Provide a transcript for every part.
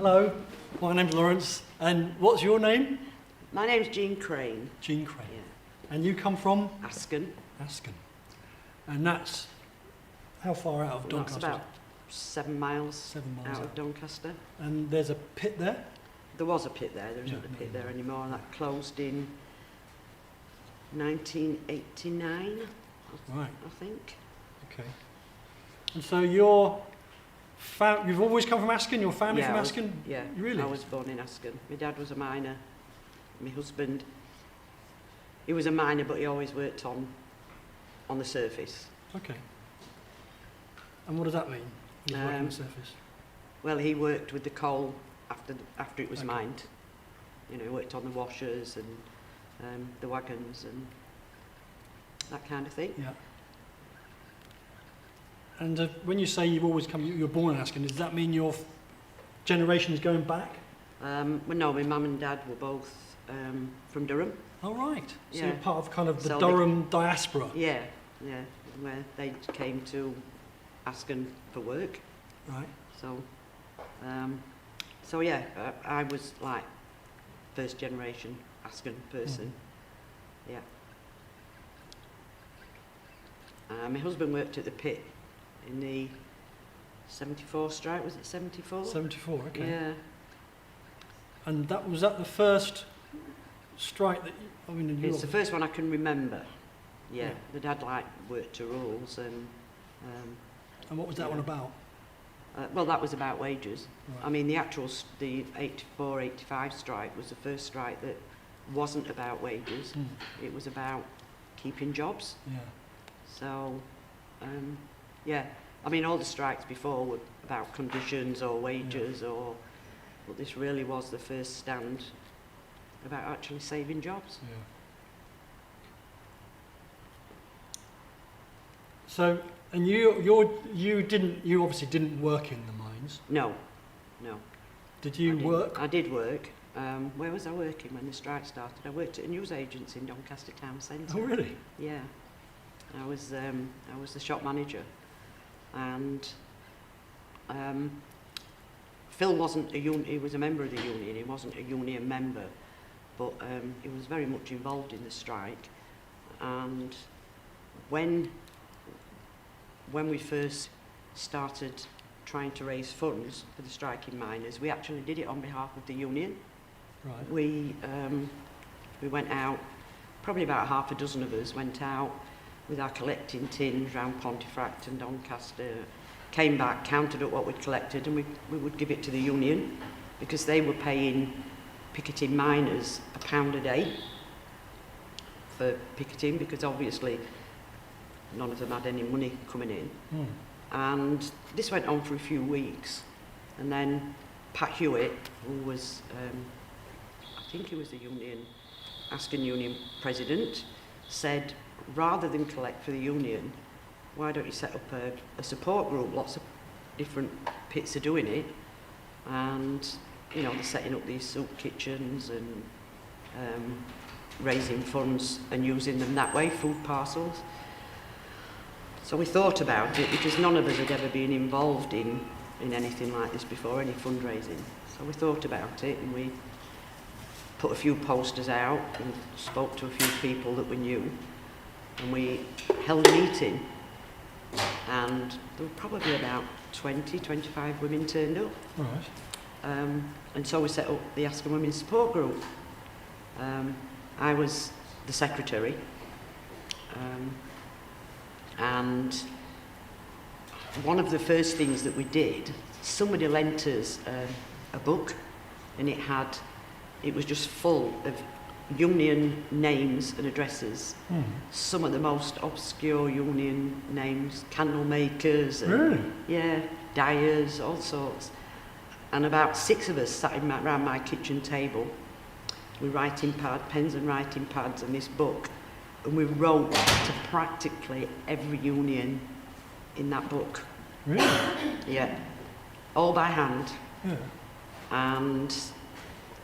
Hello, my name's Laurence, and what's your name? My name's Jean Crane. Jean Crane. Yeah. And you come from? Asken. Asken. And that's how far out of Doncaster? That's about 7 miles, 7 miles out of Doncaster. And there's a pit there? There was a pit there, there isn't a pit there anymore, and that closed in 1989, Right. I think. Okay. And so you've always come from Asken? Your family from Asken? Yeah, Really? I was born in Asken. My dad was a miner. My husband, he was a miner, but he always worked on the surface. Okay. And what does that mean? He's working on the surface? Well, he worked with the coal after it was Okay. mined. You know, he worked on the washers and the wagons and that kind of thing. Yeah. And when you say you've always come, you're born in Asken, does that mean your generation is going back? Well, no, my mum and dad were both from Durham. Oh, right. So Yeah. you're part of kind of the So Durham diaspora. Yeah, where they came to Asken for work. Right. So yeah, I was like first generation Asken person. Yeah. My husband worked at the pit in the 74 strike, was it 74? 74, okay. Yeah. And was that the first strike that It's the first one I can remember. Yeah, Yeah. the dad like worked to rules and what was that one about? well, that was about wages. Right. I mean, the 84, 85 strike was the first strike that wasn't about wages. It was about keeping jobs. Yeah. So, yeah, I mean, all the strikes before were about conditions or wages but this really was the first stand about actually saving jobs. Yeah. So, and you obviously didn't work in the mines. No. Did you work? I did work. Where was I working when the strike started? I worked at a news agency in Doncaster Town Centre. Oh, really? Yeah. I was the shop manager, and Phil wasn't he was a member of the union. He wasn't a union member, but he was very much involved in the strike. And when we first started trying to raise funds for the striking miners, we actually did it on behalf of the union. Right. We went out, probably about half a dozen of us went out with our collecting tins round Pontefract and Doncaster, came back, counted up what we'd collected, and we would give it to the union because they were paying picketing miners £1 a day for picketing, because obviously none of them had any money coming in. And this went on for a few weeks, and then Pat Hewitt, who was I think he was the Asken Union president, said, rather than collect for the union, why don't you set up a support group? Lots of different pits are doing it, and they're setting up these soup kitchens and raising funds and using them that way, food parcels. So we thought about it, because none of us had ever been involved in anything like this before, any fundraising. So we thought about it, and we put a few posters out and spoke to a few people that we knew, and we held a meeting, and there were probably about 25 women turned up. Right. And so we set up the Asken Women's Support Group. I was the secretary, and one of the first things that we did, somebody lent us a book, and it was just full of union names and addresses. Some of the most obscure union names, candle makers, and, really? yeah, dyers, all sorts. And about 6 of us sat around my kitchen table with pens and writing pads and this book, and we wrote to practically every union in that book. Really? Yeah, all by hand. Yeah. And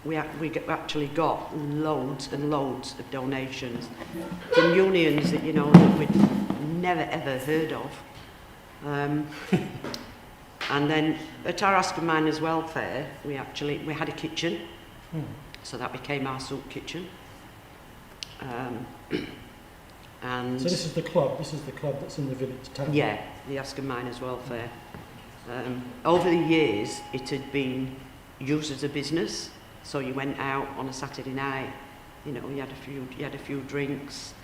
we actually got loads and loads of donations from unions that that we'd never ever heard of. And then at our Aston Miners Welfare, we had a kitchen, so that became our soup kitchen. And So this is the club that's in the village town? yeah, the Aston Miners Welfare. Over the years, it had been used as a business, so you went out on a Saturday night, you know, you had a few drinks,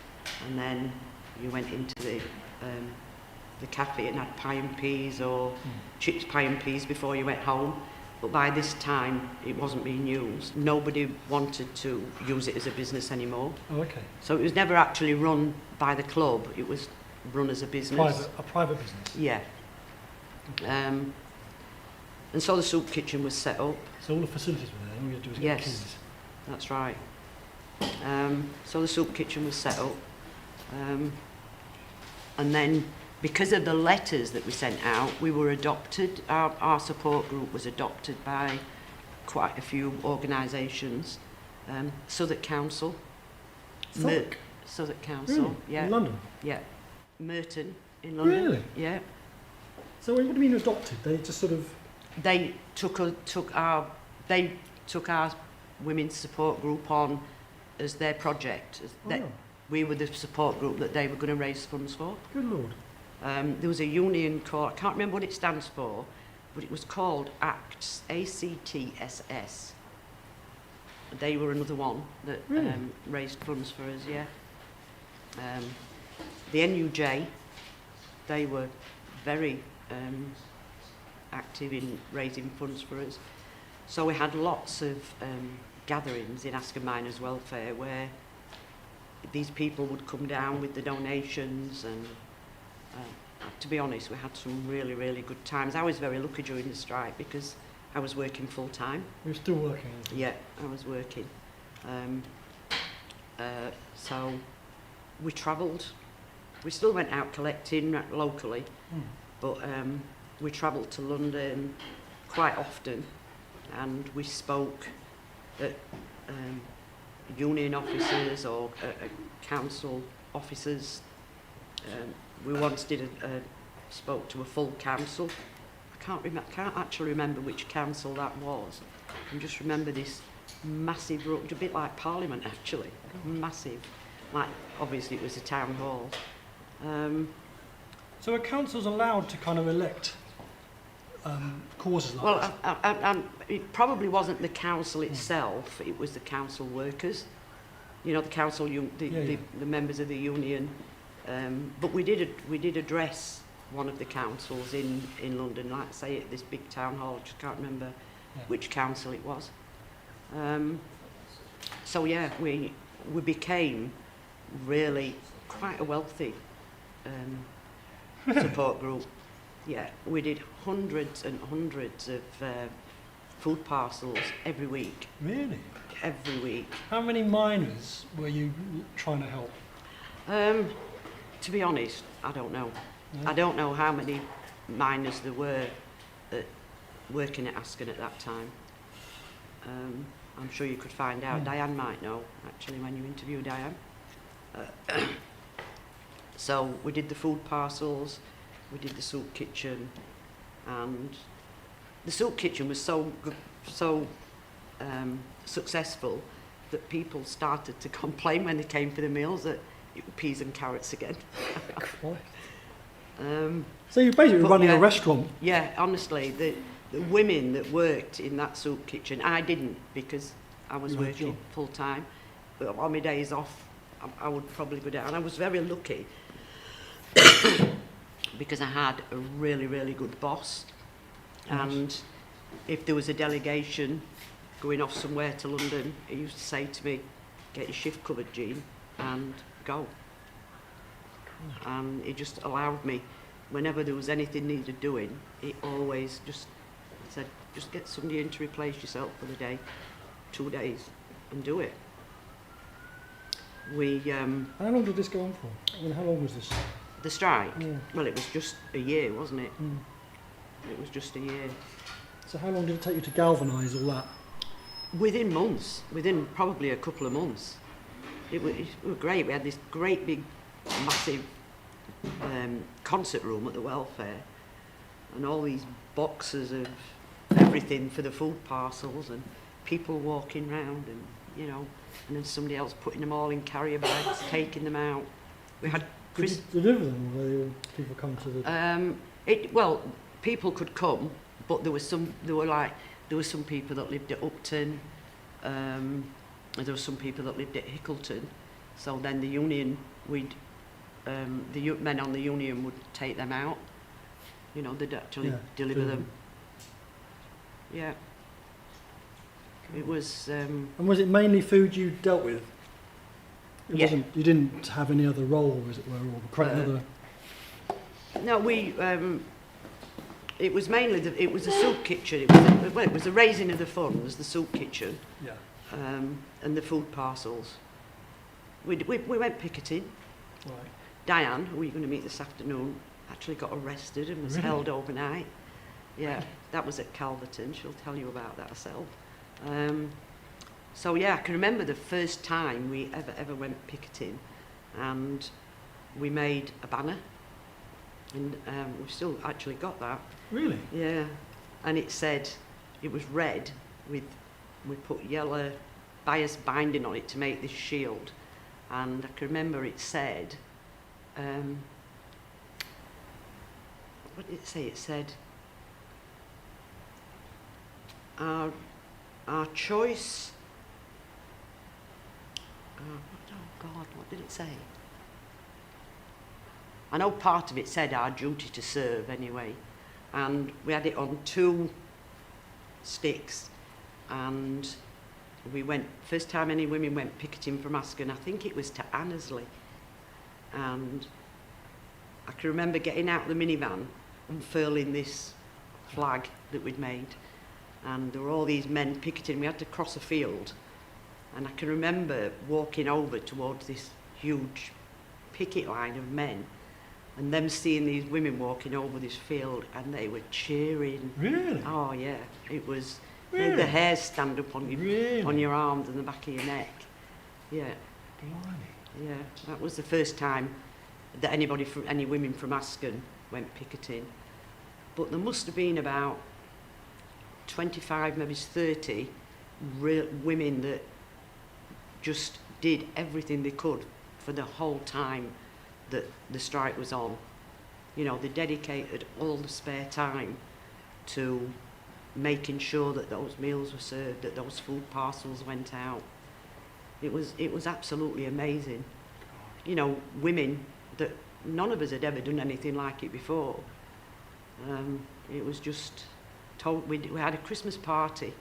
and then you went into the cafe and had pie and peas or chips, pie and peas before you went home. But by this time, it wasn't being used. Nobody wanted to use it as a business anymore. Oh, okay. So it was never actually run by the club, it was run as a business. A private business? Yeah. And so the soup kitchen was set up. So all the facilities were there, all you had to do was get Yes, keys? that's right. So the soup kitchen was set up. And then, because of the letters that we sent out, we were adopted. Our support group was adopted by quite a few organisations. Southwark Council. Southwark? Southwark Council, Really? yeah. In London? Yeah. Merton in London. Really? Yeah. So what do you mean adopted? They just sort of... They took our women's support group on as their project. We were the support group that they were going to raise funds for. Good Lord. There was a union called, I can't remember what it stands for, but it was called ACTS, ACTSS. They were another one that Really? raised funds for us, yeah. The NUJ, they were very active in raising funds for us. So we had lots of gatherings in Aston Miners Welfare where these people would come down with the donations, and to be honest, we had some really, really good times. I was very lucky during the strike because I was working full time. You're still working? Yeah, I was working. So we travelled. We still went out collecting locally, but we travelled to London quite often, and we spoke at union officers or council officers. We once spoke to a full council. I can't actually remember which council that was. I just remember this massive room, a bit like Parliament actually, massive. Like obviously it was a town hall. So are councils allowed to kind of elect causes like Well, this? it probably wasn't the council itself, it was the council workers. You know, the council, the members of the union. But we did address one of the councils in London, like say at this big town hall, I just can't remember which council it was. So yeah, we became really quite a wealthy support group. Yeah, we did hundreds and hundreds of food parcels every week. Really? Every week. How many miners were you trying to help? To be honest, I don't know. No? I don't know how many miners there were working at Aston at that time. I'm sure you could find out. Diane might know, actually, when you interview Diane. So we did the food parcels, we did the soup kitchen, and the soup kitchen was so successful that people started to complain when they came for the meals that it were peas and carrots again. So you're basically running a restaurant? Yeah, honestly, the women that worked in that soup kitchen, I didn't because I was working full time, but on my days off I would probably go down. And I was very lucky because I had a really, really good boss. And if there was a delegation going off somewhere to London, he used to say to me, get your shift covered, Jean, and go. And it just allowed me, whenever there was anything needed doing, it always just said, just get somebody in to replace yourself for the day, 2 days, and do it. How long did this go on for? I mean, how long was this? The strike? Yeah. Well, it was just a year, wasn't it? It was just a year. So how long did it take you to galvanise all that? Within months, within probably a couple of months. It was great. We had this great big, massive concert room at the welfare. and all these boxes of everything for the food parcels, and people walking round, and you know, and then somebody else putting them all in carrier bags, taking them out. We had Did you deliver them, or were people come to the... well, people could come, but there were some people that lived at Upton, and there were some people that lived at Hickleton. So then the union, the men on the union would take them out. You know, they'd actually deliver them. Yeah. It was... and was it mainly food you dealt with? It Yeah. wasn't, you didn't have any other role, as it were, or quite other... No, it was mainly, it was a soup kitchen. It was the raising of the funds, the soup kitchen, Yeah. and the food parcels. We went picketing. Right. Diane, who you're going to meet this afternoon, actually got arrested and was Really? held overnight. Yeah, that was at Calverton. She'll tell you about that herself. So yeah, I can remember the first time we ever went picketing, and we made a banner, and we've still actually got that. Really? Yeah, and it said, it was red with, we put yellow bias binding on it to make this shield, and I can remember it said, what did it say? It said, our choice, oh God, what did it say? I know part of it said our duty to serve anyway, and we had it on 2 sticks, and we went, first time any women went picketing from Ascot, I think it was to Annesley, and I can remember getting out the minivan and furling this flag that we'd made, and there were all these men picketing. We had to cross a field, and I can remember walking over towards this huge picket line of men, and them seeing these women walking over this field, and they were cheering. Really? Oh yeah, it was. Really? The hairs stand up on your Really? on your arms and the back of your neck. Yeah, Blimey. yeah. That was the first time that any women from Ascot went picketing. But there must have been about 25, maybe 30 women that just did everything they could for the whole time that the strike was on. You know, they dedicated all the spare time to making sure that those meals were served, that those food parcels went out. It was absolutely amazing. You know, women that none of us had ever done anything like it before. It was just we had a Christmas party.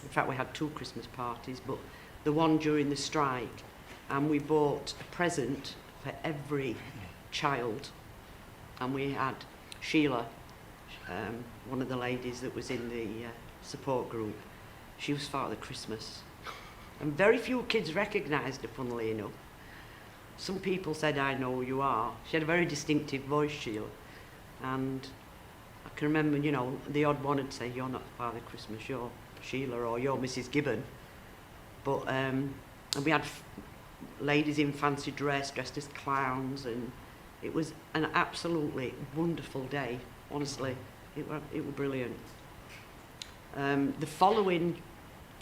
In fact, we had 2 Christmas parties, but the one during the strike, and we bought a present for every child, and we had Sheila, one of the ladies that was in the support group. She was Father Christmas, and very few kids recognised her, funnily enough. Some people said, "I know who you are." She had a very distinctive voice, Sheila, and I can remember, you know, the odd one would say, "You're not Father Christmas, you're Sheila," or "You're Mrs. Gibbon." But and we had ladies in fancy dress, dressed as clowns, and it was an absolutely wonderful day. Honestly, it was brilliant. The following,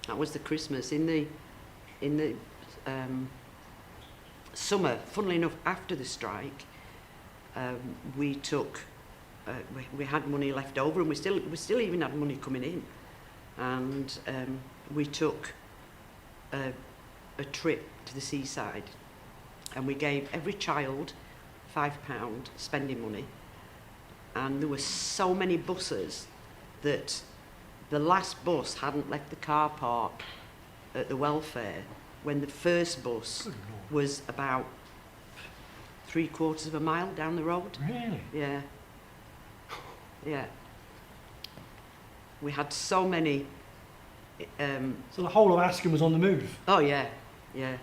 that was the Christmas in the summer. Funnily enough, after the strike, we took. We had money left over, and we still even had money coming in, and we took a trip to the seaside, and we gave every child £5 spending money, and there were so many buses that the last bus hadn't left the car park at the welfare when the first bus was about 3/4 of a mile down the road. Really? Yeah. Yeah. We had so many. So the whole of Ascot was on the move. Oh yeah, yeah.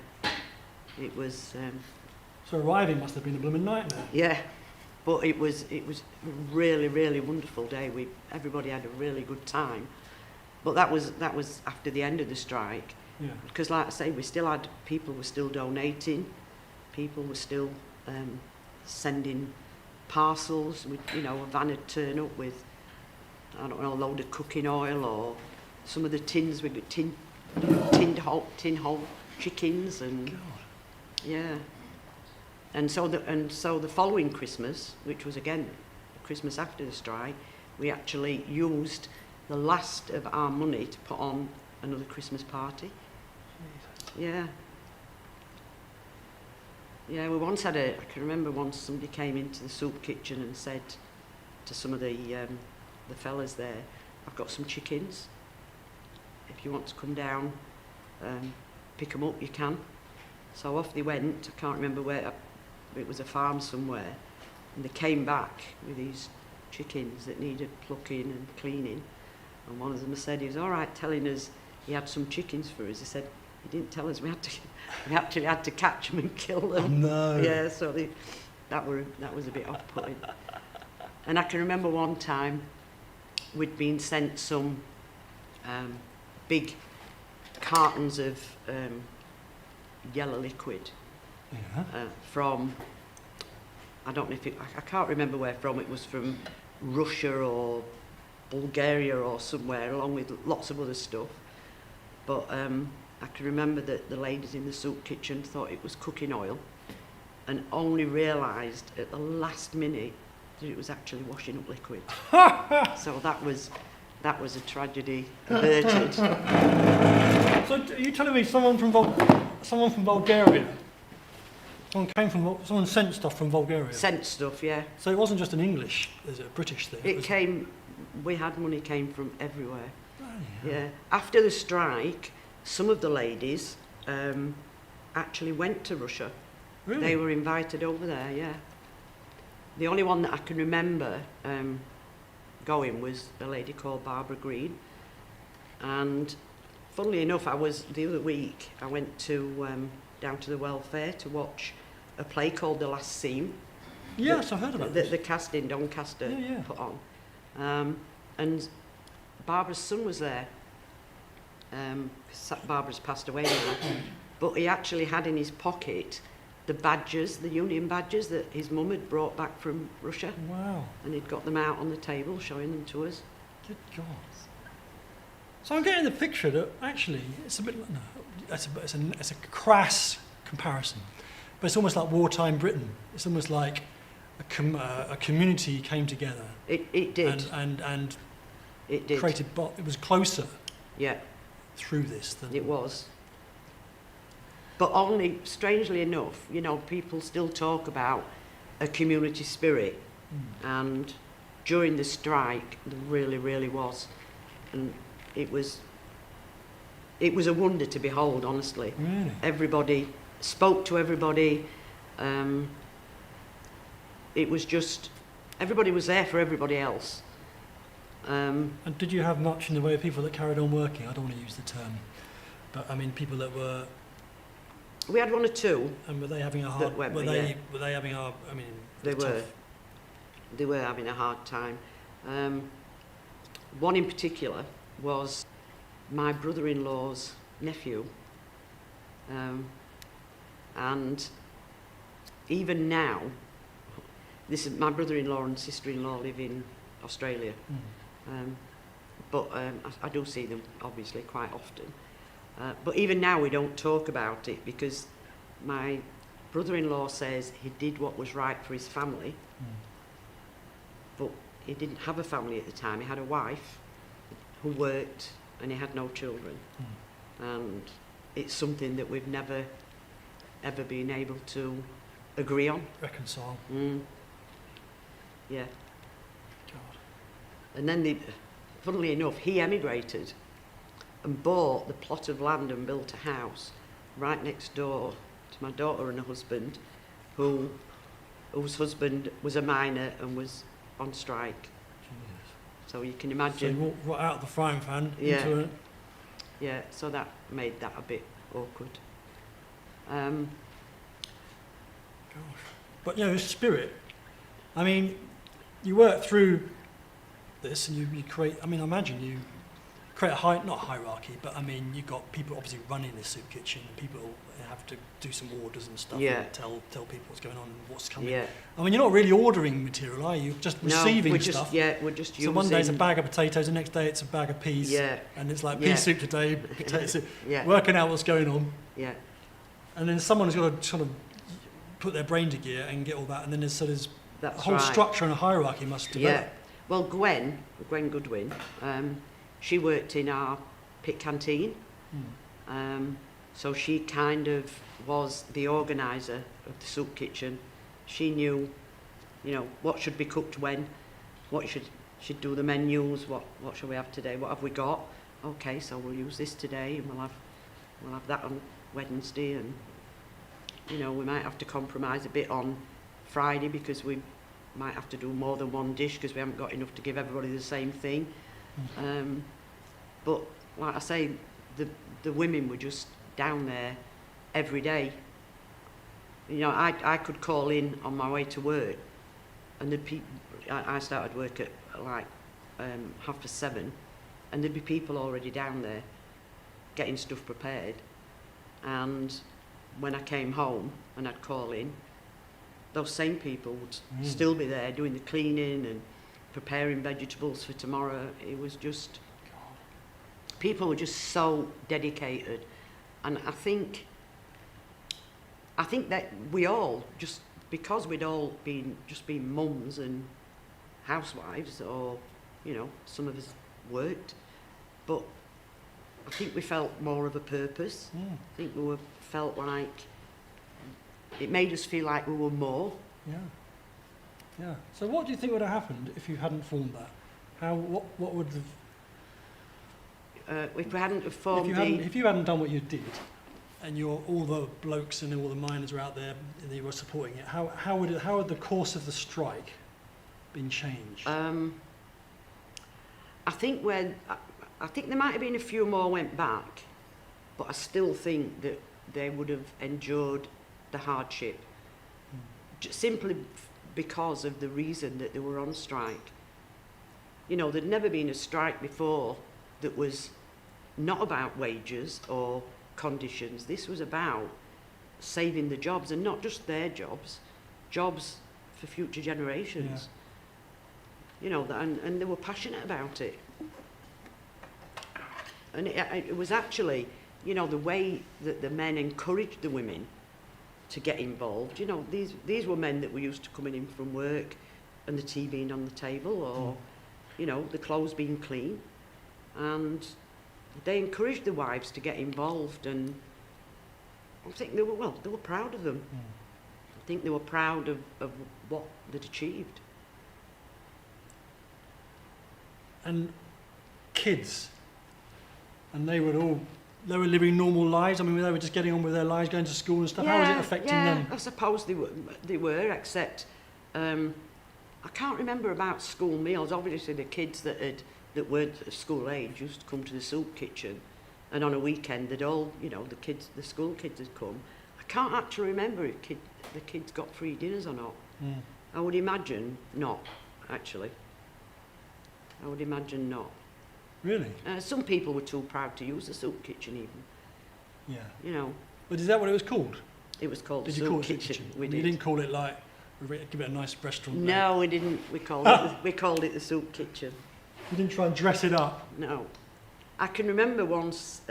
It was. So arriving must have been a blooming nightmare. Yeah, but it was a really, really wonderful day. Everybody had a really good time. But that was after the end of the strike. Yeah. Because, like I say, people were still donating, people were still sending parcels. A van would turn up with I don't know, a load of cooking oil, or some of the tins, we got tin whole chickens, and God. yeah. And so the following Christmas, which was again Christmas after the strike, we actually used the last of our money to put on another Christmas party. Yeah. Yeah, we once had I can remember once somebody came into the soup kitchen and said to some of the fellas there, I've got some chickens. If you want to come down, pick them up, you can. So off they went. I can't remember where, it was a farm somewhere. And they came back with these chickens that needed plucking and cleaning. And one of them said he was all right telling us he had some chickens for us. He said, he didn't tell us we actually had to catch them and kill them. Oh, no. Yeah, so that was a bit off-putting. And I can remember one time we'd been sent some big cartons of yellow liquid Yeah. from, I don't know if I can't remember where from. It was from Russia or Bulgaria or somewhere, along with lots of other stuff. But I can remember that the ladies in the soup kitchen thought it was cooking oil, and only realised at the last minute that it was actually washing up liquid. So that was a tragedy averted. So are you telling me someone from Bulgaria? Someone sent stuff from Bulgaria? Sent stuff, yeah. So it wasn't just an English, is it a British thing? We had money came from everywhere. Oh, yeah. Yeah. After the strike, some of the ladies actually went to Russia. Really? They were invited over there, yeah. The only one that I can remember going was a lady called Barbara Green. And funnily enough, the other week, I went to down to the welfare to watch a play called The Last Scene. Yes, I've heard about this. The cast in Doncaster Yeah. put on. And Barbara's son was there. Barbara's passed away now. But he actually had in his pocket the badges, the union badges that his mum had brought back from Russia. Wow. And he'd got them out on the table, showing them to us. Good God. So I'm getting the picture that actually it's a bit, no, it's a crass comparison, but it's almost like wartime Britain. It's almost like a community came together. It did. And it did. It was closer. Yeah. Through this than it was. But only, strangely enough, people still talk about a community spirit. And during the strike, there really, really was. And it was a wonder to behold, honestly. Really? Everybody spoke to everybody. It was just, everybody was there for everybody else. And did you have much in the way of people that carried on working? I don't want to use the term, but I mean people that were. We had one or two. And were they having a hard? Were they having a? I mean, they were. They were having a hard time. One in particular was my brother-in-law's nephew, and even now, this is my brother-in-law and sister-in-law live in Australia. But I do see them obviously quite often. But even now we don't talk about it because my brother-in-law says he did what was right for his family, but he didn't have a family at the time. He had a wife who worked and he had no children. And it's something that we've never ever been able to agree on. Reconcile. Yeah. God. And then, funnily enough, he emigrated and bought the plot of land and built a house right next door to my daughter and her husband, whose husband was a miner and was on strike. Jesus. So you can So imagine. you walked right out of the frying pan Yeah. into it. Yeah, so that made that a bit awkward. Gosh. But the spirit. I mean, you work through this and you create. I mean, I imagine you create not hierarchy, but I mean, you've got people obviously running the soup kitchen, and people have to do some orders and stuff, Yeah. and tell people what's going on and what's coming. Yeah. I mean, you're not really ordering material, are you? Just receiving stuff. We're just So using... one day it's a bag of potatoes, the next day it's a bag of peas, Yeah. and it's like Yeah. pea soup today, potato soup, Yeah. working out what's going on. Yeah. And then someone's got to sort of put their brain to gear and get all that, and then there's a That's whole right. structure and a hierarchy must develop. Yeah. Well, Gwen Goodwin, she worked in our pit canteen. So she kind of was the organiser of the soup kitchen. She knew, you know, what should be cooked when, what should do the menus, what shall we have today, what have we got? Okay, so we'll use this today, and we'll have that on Wednesday, and you know, we might have to compromise a bit on Friday because we might have to do more than one dish because we haven't got enough to give everybody the same thing. But like I say, the women were just down there every day. You know, I could call in on my way to work, and I started work at like 7:30, and there'd be people already down there getting stuff prepared. And when I came home and I'd call in, those same people would still be there doing the cleaning and preparing vegetables for tomorrow. It was just, people were just so dedicated. And I think that we all, just because we'd all been mums and housewives, or, you know, some of us worked, but I think we felt more of a purpose. I think we felt like it made us feel like we were more. Yeah. So what do you think would have happened if you hadn't formed that? What would have... If we hadn't have formed if you hadn't done what you did, and all the blokes and all the miners were out there and you were supporting it, how would the course of the strike been changed? I think there might have been a few more went back, but I still think that they would have endured the hardship, simply because of the reason that they were on strike. You know, there'd never been a strike before that was not about wages or conditions. This was about saving the jobs, and not just their jobs for future generations. You know, and they were passionate about it. And it was actually, you know, the way that the men encouraged the women to get involved. You know, these were men that were used to coming in from work and the tea being on the table, or, you know, the clothes being clean. And they encouraged the wives to get involved, and I think they were proud of them. I think they were proud of what they'd achieved. And kids, and they were living normal lives. I mean, they were just getting on with their lives, going to school and stuff. How was it affecting them? I suppose they were, except I can't remember about school meals. Obviously, the kids that weren't at school age used to come to the soup kitchen, and on a weekend they'd all, you know, the school kids had come. I can't actually remember if the kids got free dinners or not. I would imagine not, actually. I would imagine not. Really? Some people were too proud to use the soup kitchen even. Yeah. You know. But is that what it was called? It was called Did the you soup call it kitchen. kitchen? We You did. didn't call it like, give it a nice restaurant name? No, we didn't. We called it the soup kitchen. You didn't try and dress it up? No. I can remember once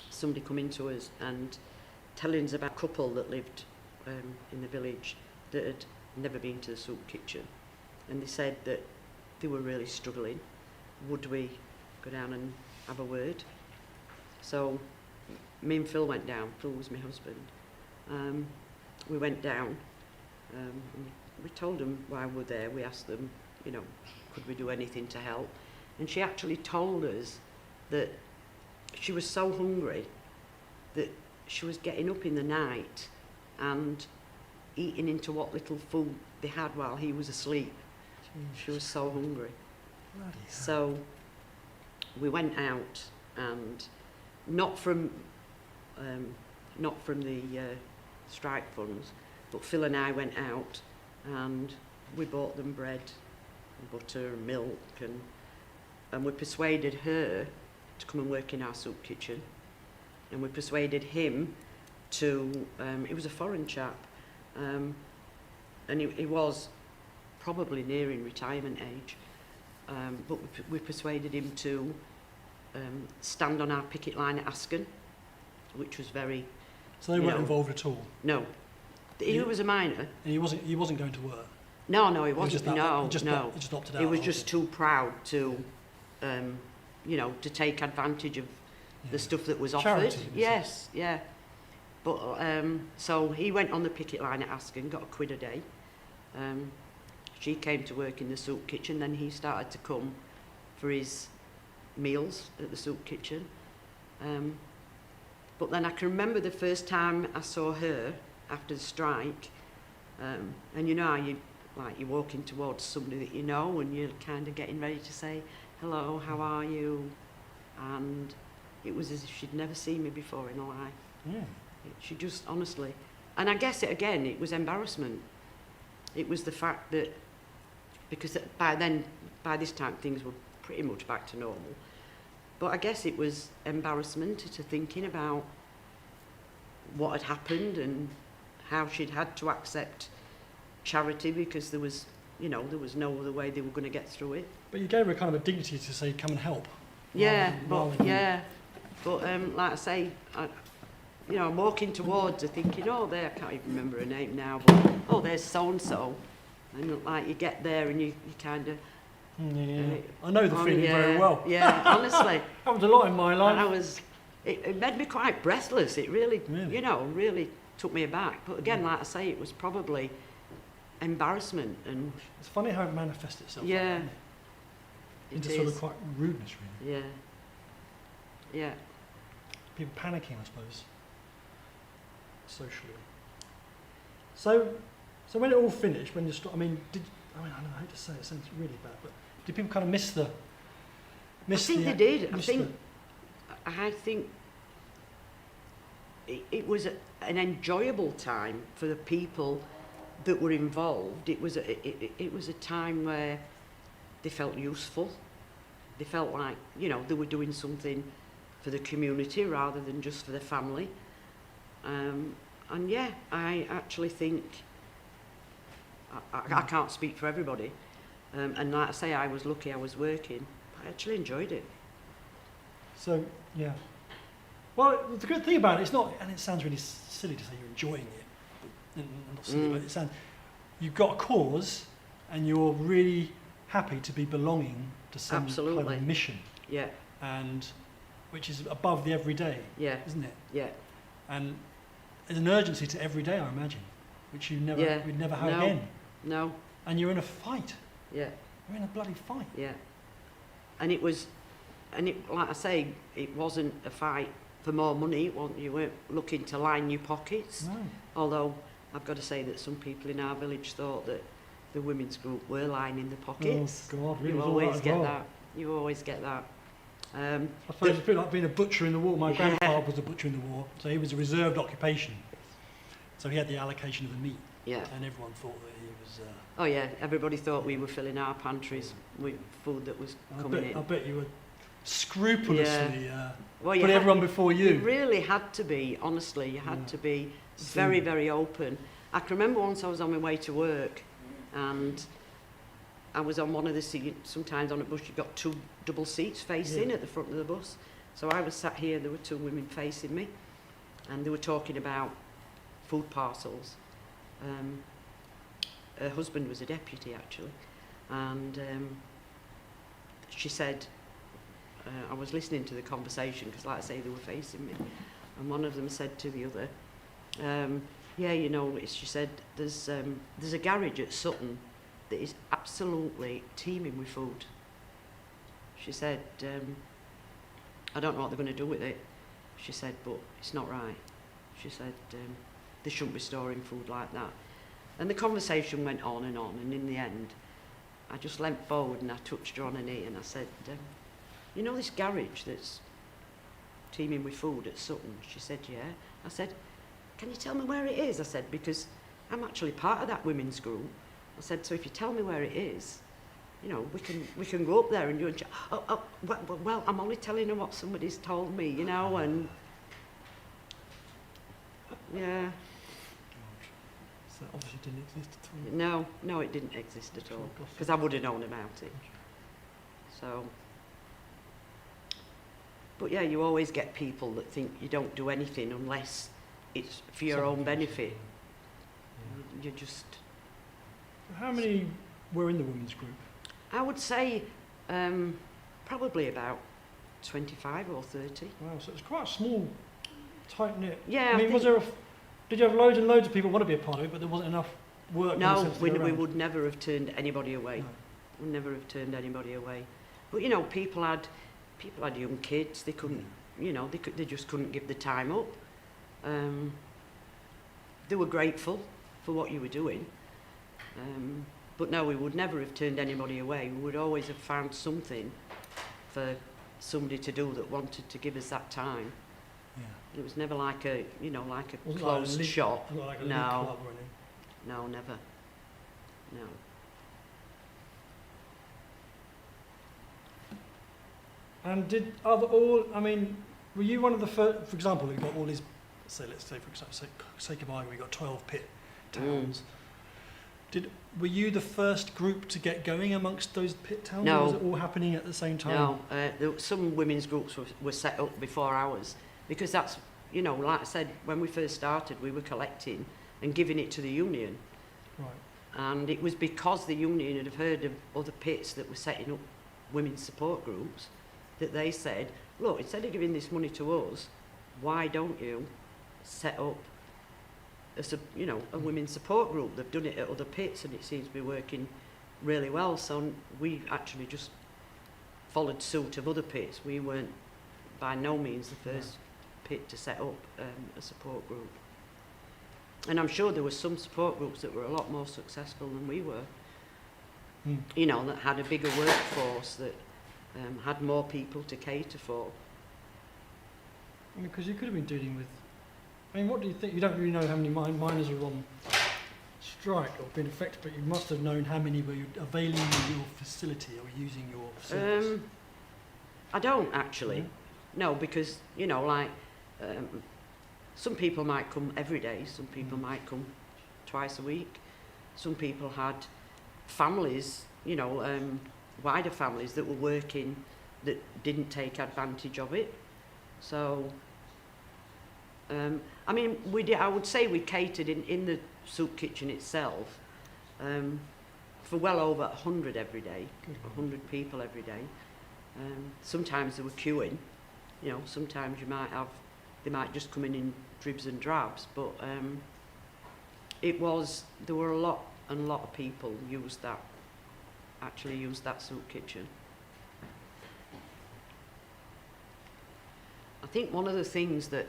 somebody coming to us and telling us about a couple that lived in the village that had never been to the soup kitchen, and they said that they were really struggling. Would we go down and have a word? So me and Phil went down. Phil was my husband. We went down. And we told them why we were there. We asked them, you know, could we do anything to help? And she actually told us that she was so hungry that she was getting up in the night and eating into what little food they had while he was asleep. She was so hungry. Bloody hell. So we went out, and not from the strike funds, but Phil and I went out and we bought them bread and butter and milk, and and we persuaded her to come and work in our soup kitchen, and we persuaded him to, he was a foreign chap, and he was probably nearing retirement age, but we persuaded him to stand on our picket line at Asken, which was very... So they weren't involved at all? No. He was a miner. And he wasn't going to work? No, he wasn't. He just opted out. He was just too proud to, to take advantage of the stuff that was offered. Charity, yes, yeah. But so he went on the picket line at Asken, got £1 a day. She came to work in the soup kitchen, then he started to come for his meals at the soup kitchen. But then I can remember the first time I saw her after the strike, and you know how you're walking towards somebody that you know, and you're kind of getting ready to say, hello, how are you? And it was as if she'd never seen me before in her life. Yeah. She just, honestly, and I guess it was embarrassment. It was the fact that, because by this time things were pretty much back to normal, but I guess it was embarrassment to thinking about what had happened and how she'd had to accept charity because there was no other way they were going to get through it. But you gave her kind of a dignity to say, come and help. Yeah, but like I say, I'm walking towards her thinking, I can't even remember her name now, but there's so-and-so. And like you get there and you kind of... I know the feeling very well. Yeah, honestly. Happened a lot in my life. It made me quite breathless. It really, really took me aback. But again, like I say, it was probably embarrassment. And it's funny how it manifests itself. Yeah. Like into sort of quite rudeness, really. Yeah. Yeah. People panicking, I suppose, socially. So when it all finished, when you I hate to say it, sounds really bad, but did people kind of miss the? I think they did. I think it was an enjoyable time for the people that were involved. It was a time where they felt useful. They felt like they were doing something for the community rather than just for the family. And yeah, I actually think I can't speak for everybody. And like I say, I was lucky I was working. I actually enjoyed it. So, yeah. Well, the good thing about it, it's not, and it sounds really silly to say you're enjoying it, but, not silly, but it sounds, you've got a cause and you're really happy to be belonging to some kind of mission. Yeah. And which is above the everyday, isn't it? Yeah. And there's an urgency to everyday, I imagine, which we'd never have again. No. And you're in a fight. Yeah. You're in a bloody fight. Yeah. And like I say, it wasn't a fight for more money. You weren't looking to line your pockets. No. Although I've got to say that some people in our village thought that the women's group were lining the pockets. Oh God, really? You always get that. You always get that. I suppose it's a bit like being a butcher in the war. My grandfather was a butcher in the war, so he was a reserved occupation. So he had the allocation of the meat. Yeah. And everyone thought that he was... oh yeah, everybody thought we were filling our pantries with food that was coming in. I bet you were scrupulously putting everyone before you. You really had to be, honestly, you had to be very, very open. I can remember once I was on my way to work and I was on one of the seats. Sometimes on a bus you've got two double seats facing at the front of the bus. So I was sat here, there were two women facing me and they were talking about food parcels. Her husband was a deputy actually, and she said, I was listening to the conversation because like I say they were facing me, and one of them said to the other, she said there's a garage at Sutton that is absolutely teeming with food. She said, I don't know what they're going to do with it. She said, but it's not right. She said, they shouldn't be storing food like that. And the conversation went on, and in the end, I just leant forward and I touched her on her knee and I said, you know this garage that's teeming with food at Sutton? She said, yeah. I said, can you tell me where it is? I said, because I'm actually part of that women's group. I said, so if you tell me where it is, you know, we can go up there and do a well, I'm only telling her what somebody's told me, you know, and yeah. So that obviously didn't exist at all. No, it didn't exist at all, Gossip. because I would have known about it. So, but yeah, you always get people that think you don't do anything unless it's for your own benefit. Yeah. You just... How many were in the women's group? I would say probably about 25 or 30. Wow, so it's quite a small, tight-knit. Yeah, I mean, did you have loads and loads of people want to be a part of it, but there wasn't enough work? No, we would never have turned anybody away. No. We'd never have turned anybody away. But you know, people had young kids. They couldn't, you know, they just couldn't give the time up. They were grateful for what you were doing. But no, we would never have turned anybody away. We would always have found something for somebody to do that wanted to give us that time. Yeah. It was never like a, you know, like a Wasn't closed like a shop. Not like a No. league club or anything. No, never. No. And were you one of the first, for example, we've got all these, let's say for sake of argument, we've got 12 pit towns. Were you the first group to get going amongst those pit towns? No. Or was it all happening at the same time? No, some women's groups were set up before ours, because that's, you know, like I said, when we first started, we were collecting and giving it to the union. Right. And it was because the union had heard of other pits that were setting up women's support groups that they said, look, instead of giving this money to us, why don't you set up a women's support group? They've done it at other pits and it seems to be working really well. So we actually just followed suit of other pits. We weren't by no means the first pit to set up a support group. And I'm sure there were some support groups that were a lot more successful than we were. You know, that had a bigger workforce, that had more people to cater for. Because you could have been dealing with, what do you think? You don't really know how many miners are on strike or been affected, but you must have known how many were availing of your facility or using your facilities. I don't actually. No, because, you know, like, some people might come every day, some people might come twice a week. Some people had families, you know, wider families that were working that didn't take advantage of it. So, I would say we catered in the soup kitchen itself for well over 100 every day, 100 people every day. Sometimes they were queuing, you know, sometimes they might just come in dribs and drabs, but there were a lot of people actually used that soup kitchen. I think one of the things that,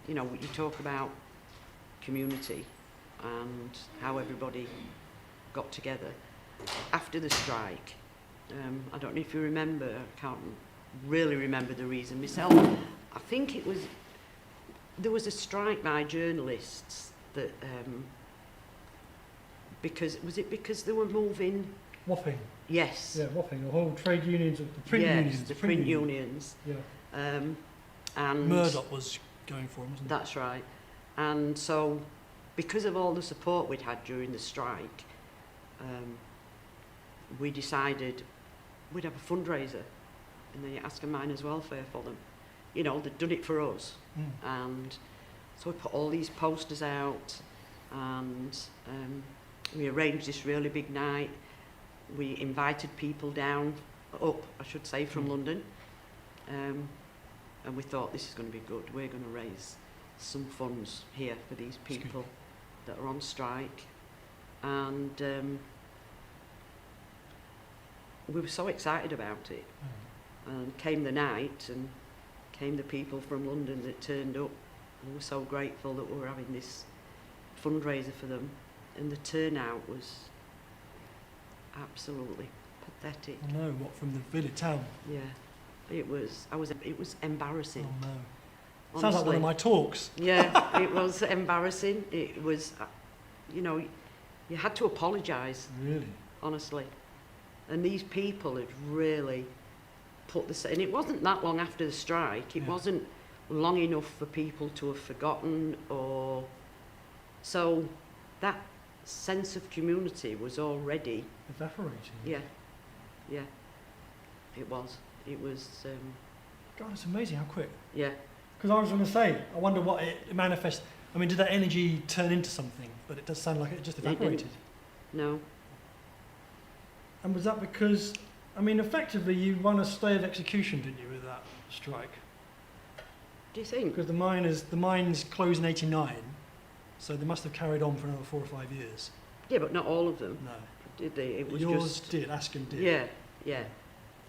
you know, you talk about community and how everybody got together after the strike. I don't know if you remember, I can't really remember the reason myself. I think there was a strike by journalists that, because they were moving? Wapping. Yes. Yeah, Wapping, the whole trade unions, the print unions. Yes, the print unions. Yeah. And Murdoch was going for them, wasn't he? That's right. And so, because of all the support we'd had during the strike, we decided we'd have a fundraiser in the Asker Miners Welfare for them. You know, they'd done it for us. And so we put all these posters out, and we arranged this really big night. We invited people from London. And we thought, this is going to be good. We're going to raise some funds here for these people that are on strike. And we were so excited about it. And came the night, and came the people from London that turned up. And we were so grateful that we were having this fundraiser for them. And the turnout was absolutely pathetic. I know, what, from the village town? Yeah. It was embarrassing. Oh no. Honestly. Sounds like one of my talks. Yeah, it was embarrassing. It was, you know, you had to apologise. Really? Honestly. And these people had really put this, and it wasn't that long after the strike, it wasn't long enough for people to have forgotten, or so that sense of community was already evaporating. Yeah, it was. God, it's amazing how quick. Yeah. Because I was going to say, I wonder what it manifests. I mean, did that energy turn into something? But it does sound like it just evaporated. No. And was that because, I mean, effectively you won a stay of execution, didn't you, with that strike? Do you think? Because the mines closed in '89, so they must have carried on for another 4 or 5 years. Yeah, but not all of them. No. Did they? It was Yours just. did, Askham did. Yeah.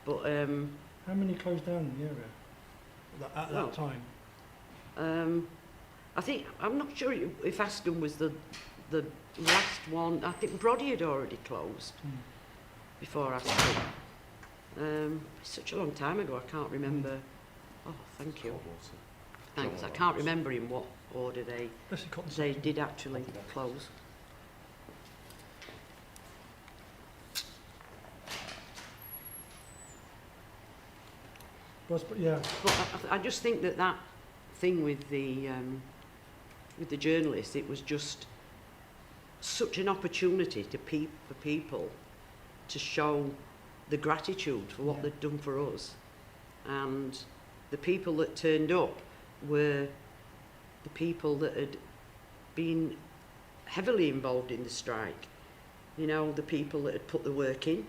But how many closed down in the area at that time? I think I'm not sure if Askham was the last one. I think Brodie had already closed before Askham. It's such a long time ago. I can't remember. Oh, thank you. Thanks. I can't remember in what order they did actually close. But yeah. But I just think that thing with the journalists, it was just such an opportunity for people to show the gratitude for what they'd done for us, and the people that turned up were the people that had been heavily involved in the strike. You know, the people that had put the work in.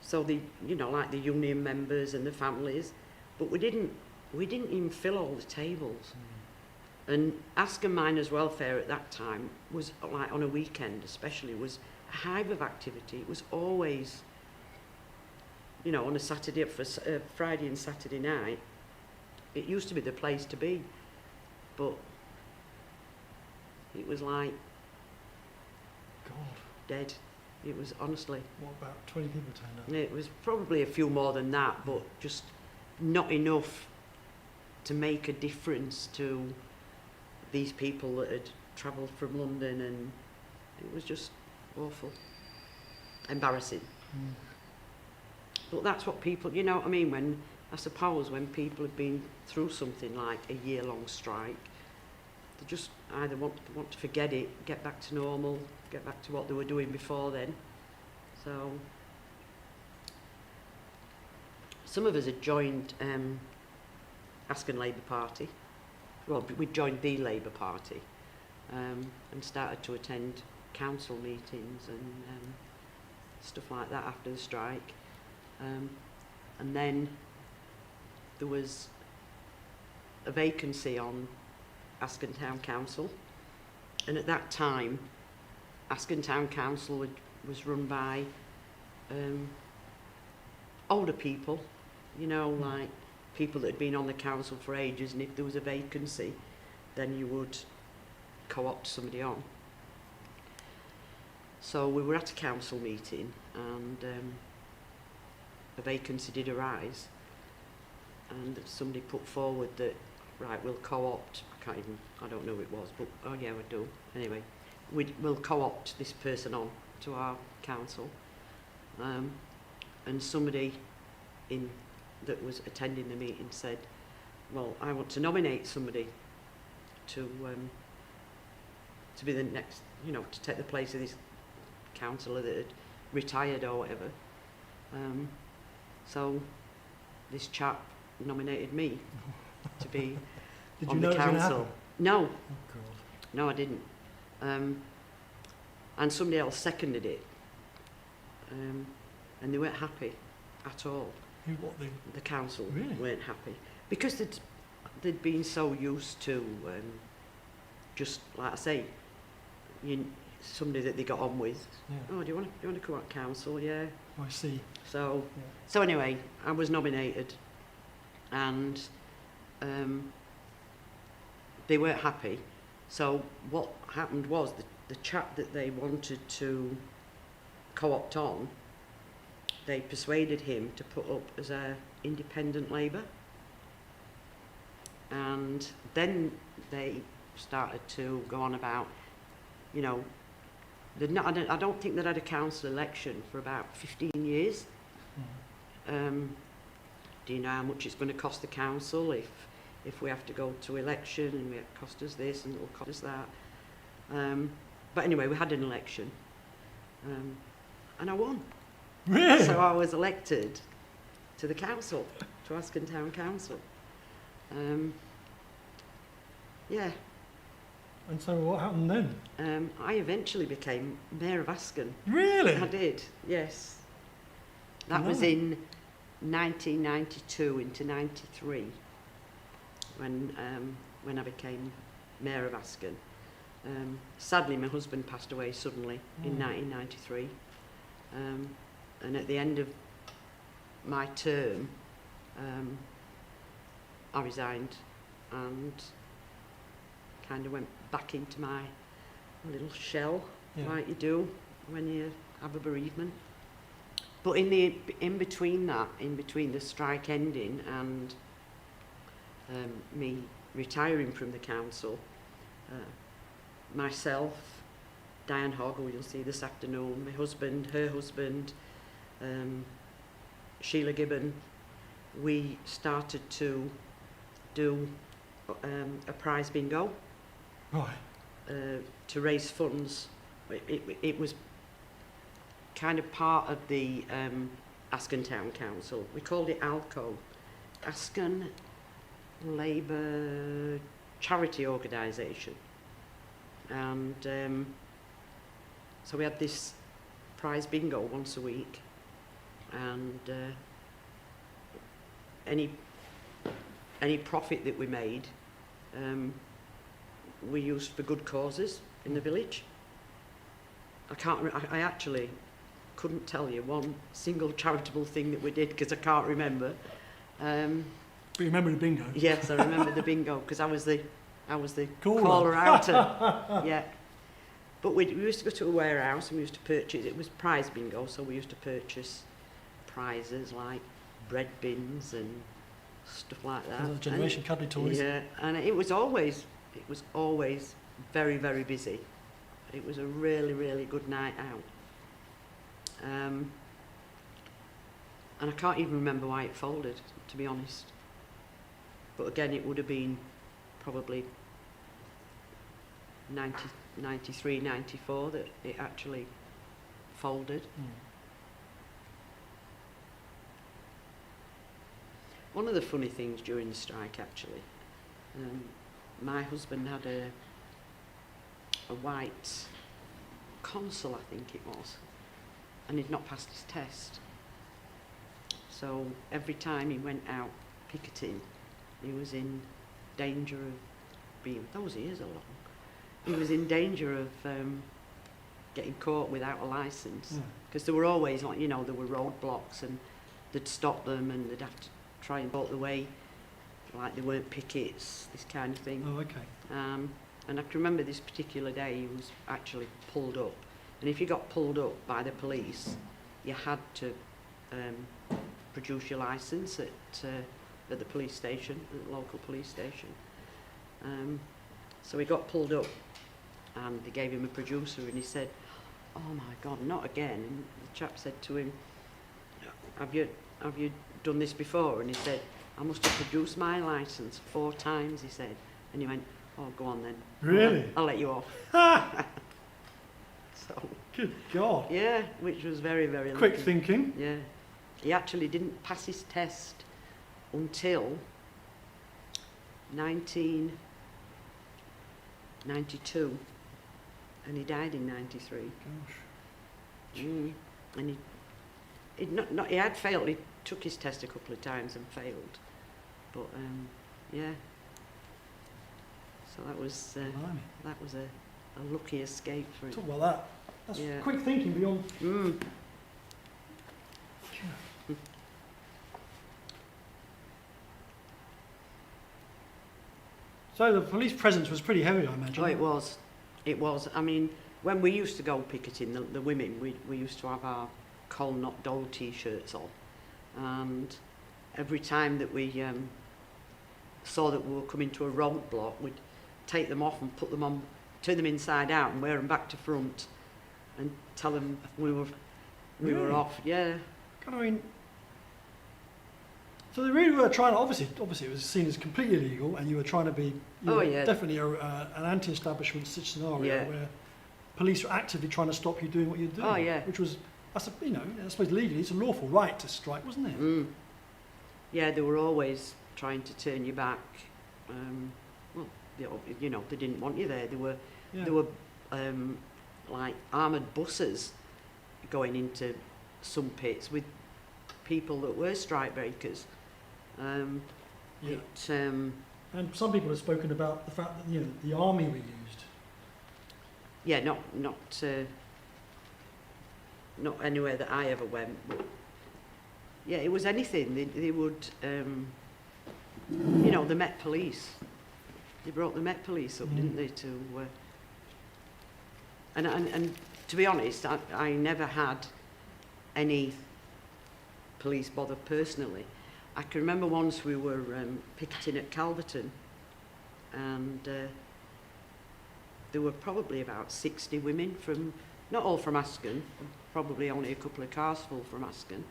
So like the union members and the families, but we didn't even fill all the tables. And Askham Miners Welfare at that time was, like on a weekend especially, was a hive of activity. It was always, on a Saturday, for Friday and Saturday night, it used to be the place to be. But it was like dead. It was honestly. What, about 20 people turned up? It was probably a few more than that, but just not enough to make a difference to these people that had travelled from London, and it was just awful, embarrassing. But that's what people, when people have been through something like a year-long strike, they just either want to forget it, get back to normal, get back to what they were doing before then. So some of us had joined Askham Labour Party. Well, we joined the Labour Party and started to attend council meetings and stuff like that after the strike. And then there was a vacancy on Askham Town Council, and at that time Askham Town Council was run by older people, like people that had been on the council for ages, and if there was a vacancy then you would co-opt somebody on. So we were at a council meeting and a vacancy did arise, and somebody put forward that, right, we'll co-opt, I don't know who it was, but oh yeah, we do. Anyway, we'll co-opt this person on to our council. And somebody that was attending the meeting said, well, I want to nominate somebody to be the next, to take the place of this councillor that had retired or whatever. So this chap nominated me to be Did on you know the it was gonna council. happen? No, Oh, God. no, I didn't. And somebody else seconded it, and they weren't happy at all. The council Really? weren't happy because they'd been so used to just, like I say, somebody that they got on with. Yeah. Oh, do you want to come on council? Yeah. Oh, I see. So, Yeah. so anyway, I was nominated, and they weren't happy. So what happened was the chap that they wanted to co-opt on, they persuaded him to put up as a independent Labour, and then they started to go on about, I don't think they'd had a council election for about 15 years. Do you know how much it's going to cost the council if we have to go to election, and it cost us this and it will cost us that? But anyway, we had an election, and I won. Really? So I was elected to the council, to Ascot Town Council. Yeah. And so what happened then? I eventually became Mayor of Ascot. Really? I did, yes. That was in 1992 into 93 when I became Mayor of Ascot. Sadly, my husband passed away suddenly in 1993. And at the end of my term, I resigned and kind of went back into my little shell, like you do when you have a bereavement. But in between the strike ending and me retiring from the council, myself, Diane Hogg, who you'll see this afternoon, my husband, her husband, Sheila Gibbon, we started to do a prize bingo. Right. To raise funds. It was kind of part of the Ascot Town Council. We called it ALCO, Ascot Labour Charity Organisation. And so we had this prize bingo once a week, and any profit that we made we used for good causes in the village. I actually couldn't tell you one single charitable thing that we did because I can't remember. But you remember the bingo? Yes, I remember the bingo because I was the Caller outer. Yeah. But we used to go to a warehouse and we used to purchase, it was prize bingo, so we used to purchase prizes like bread bins and stuff like that. Generation cuddly toys. Yeah, and it was always very, very busy. It was a really, really good night out. And I can't even remember why it folded, to be honest. But again, it would have been probably 93, 94 that it actually folded. One of the funny things during the strike, actually, my husband had a white Consul, I think it was, and he'd not passed his test. So every time he went out picketing, he was in danger of being, those years are long, he was in danger of getting caught without a licence. Because there were always, like, you know, there were roadblocks and they'd stop them and they'd have to try and vote the way, like there weren't pickets, this kind of thing. Oh, okay. And I can remember this particular day he was actually pulled up. And if you got pulled up by the police, you had to produce your licence at the police station, at the local police station. So he got pulled up and they gave him a producer and he said, "Oh my God, not again." And the chap said to him, have you done this before?" And he said, "I must have produced my licence 4 times, he said. And he went, "Oh, go on then. Really? I'll let you off." So, good God. yeah, which was very, very Quick lucky. thinking. Yeah. He actually didn't pass his test until 1992, and he died in 93. Gosh. And he had failed. He took his test a couple of times and failed, but yeah. So that was a lucky escape for him. Talk about that. That's Yeah. quick thinking beyond. So the police presence was pretty heavy, I imagine. Oh, it was. It was. I mean, when we used to go picketing, the women, we used to have our Coal Not Dole t-shirts on. And every time that we saw that we were coming to a roadblock, we'd take them off and put them on, turn them inside out and wear them back to front. and tell them we were Really? off. Yeah. I mean, so they really were trying to, obviously it was seen as completely illegal, and you were trying to be, definitely an anti-establishment scenario where police were actively trying to stop you doing what you're doing. Oh, yeah. Which was, I suppose legally it's a lawful right to strike, wasn't it? Mm. Yeah, they were always trying to turn you back. They didn't want you there. There were like armoured buses going into some pits with people that were strike breakers. And some people have spoken about the fact that the army were used. Yeah, not anywhere that I ever went. But yeah, it was anything. They would, the Met Police. They brought the Met Police up, didn't they? And to be honest, I never had any police bother personally. I can remember once we were picketing at Calverton, and there were probably about 60 women not all from Asken, probably only a couple of cars full from Asken.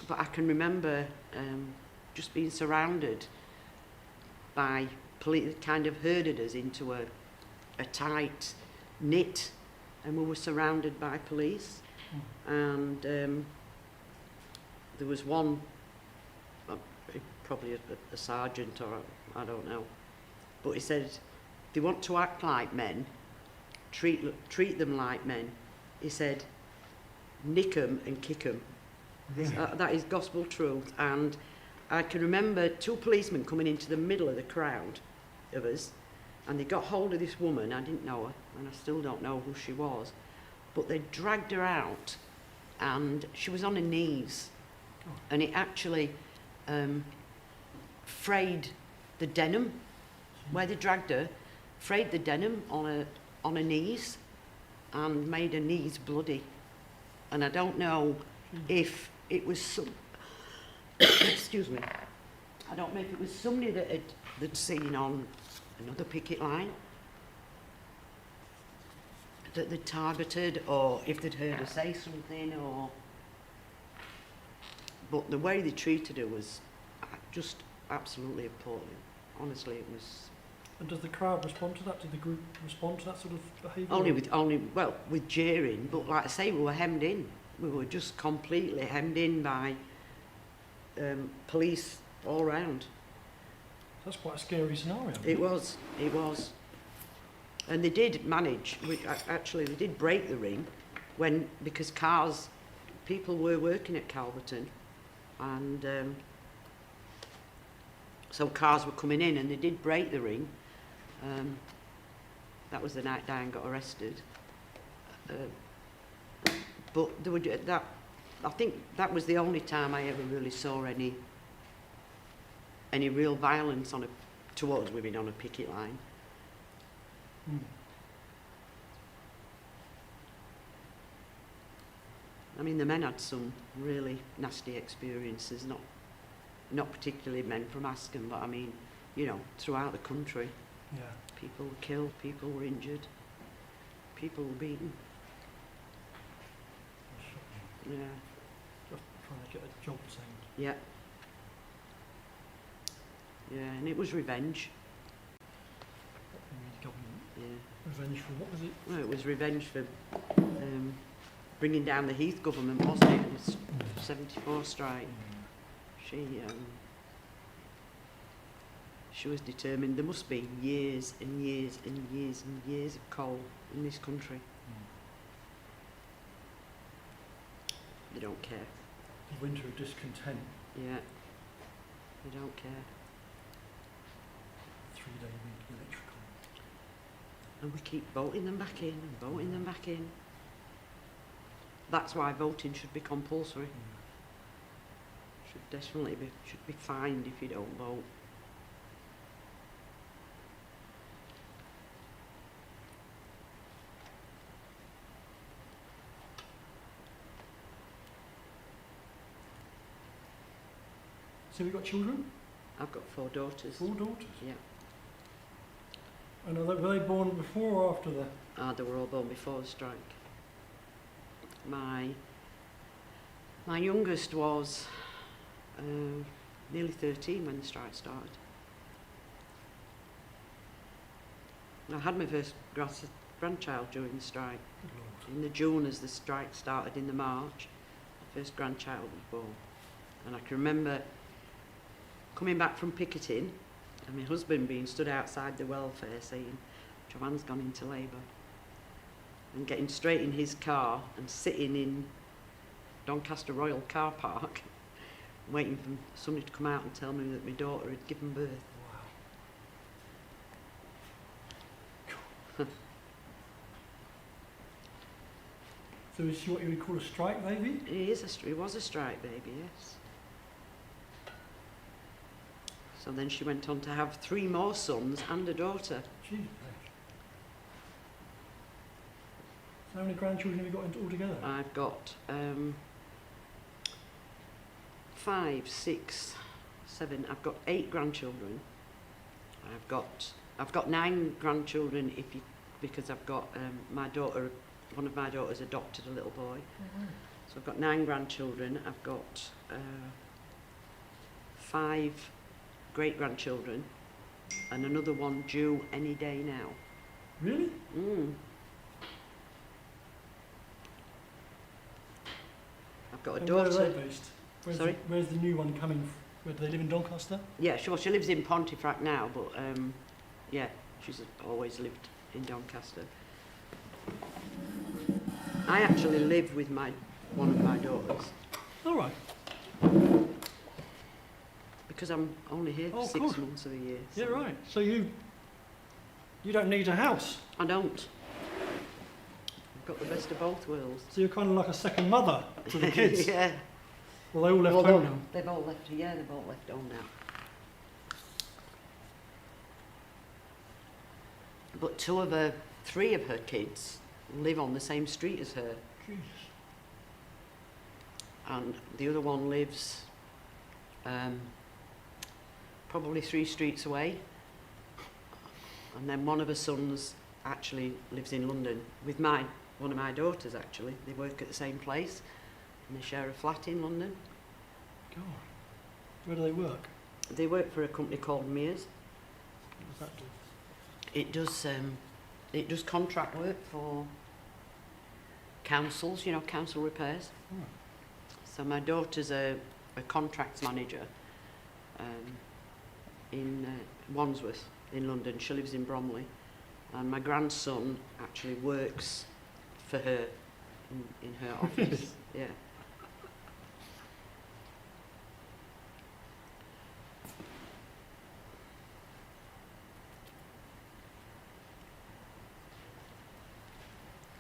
But I can remember just being surrounded by police, kind of herded us into a tight knit, and we were surrounded by police. And there was one, probably a sergeant or I don't know, but he said, they want to act like men, treat them like men. He said, nick 'em and kick 'em. That is gospel truth. And I can remember 2 policemen coming into the middle of the crowd of us, and they got hold of this woman. I didn't know her, and I still don't know who she was, but they dragged her out, and she was on her knees, and it actually frayed the denim where they dragged her, frayed the denim on her knees, and made her knees bloody. And I don't know if it was some excuse me, I don't know if it was somebody that they'd seen on another picket line that they'd targeted, or if they'd heard her say something, but the way they treated her was just absolutely appalling. Honestly, it was. And does the crowd respond to that? Did the group respond to that sort of behaviour? With jeering, but like I say, we were hemmed in. We were just completely hemmed in by police all round. That's quite a scary scenario. It was. And they did manage, they did break the ring because people were working at Calverton, and so cars were coming in, and they did break the ring. That was the night Diane got arrested. But they were I think that was the only time I ever really saw any real violence towards women on a picket line. I mean, the men had some really nasty experiences, not particularly men from Asken, but I mean, throughout the country. Yeah. People were killed, people were injured, people were beaten. Yeah. Just trying to get a job saying. Yeah. Yeah, and it was revenge. Government. Yeah. Revenge for what was it? Well, it was revenge for bringing down the Heath government, wasn't it? It was 74 strike. She was determined. There must be years and years and years and years of coal in this country. They don't care. The winter of discontent. Yeah. They don't care. 3-day week electrical. And we keep voting them back in and voting them back in. That's why voting should be compulsory. Should definitely be fined if you don't vote. So we've got children? I've got 4 daughters. 4 daughters? Yeah. And were they born before or after the... They were all born before the strike. My youngest was nearly 13 when the strike started. I had my first grandchild during the strike. Good Lord. In the June, as the strike started, in the March, my first grandchild was born. And I can remember coming back from picketing and my husband being stood outside the welfare saying, "Joanne's gone into labour." And getting straight in his car and sitting in Doncaster Royal car park waiting for somebody to come out and tell me that my daughter had given birth. Wow. So is she what you would call a strike baby? He was a strike baby, yes. So then she went on to have 3 more sons and a daughter. Jeez. So how many grandchildren have you got altogether? I've got 5, 6, 7. I've got 8 grandchildren. I've got 9 grandchildren because I've got my daughter. One of my daughters adopted a little boy. Mm-hmm. So I've got 9 grandchildren. I've got 5 great-grandchildren and another one due any day now. Really? I've got a And daughter. where are they based? Sorry? Where's the new one coming? Where do they live in Doncaster? Yeah, sure. She lives in Pontefract now, but yeah, she's always lived in Doncaster. I actually live with one of my daughters All right. because I'm only here for Oh, of 6 course. months of the year. Yeah, right. So you don't need a house. I don't. I've got the best of both worlds. So you're kind of like a second mother to the kids. Yeah. Well, they all left Although home now. they've all left. Yeah, they've all left home now. But 3 of her kids live on the same street as her, Jesus. and the other one lives probably 3 streets away. And then one of her sons actually lives in London with one of my daughters. Actually, they work at the same place, and they share a flat in London. God. Where do they work? They work for a company called Mears. What does that do? It does contract work for councils, council repairs. Oh. So my daughter's a contracts manager in Wandsworth in London. She lives in Bromley. And my grandson actually works for her in her office. Yeah.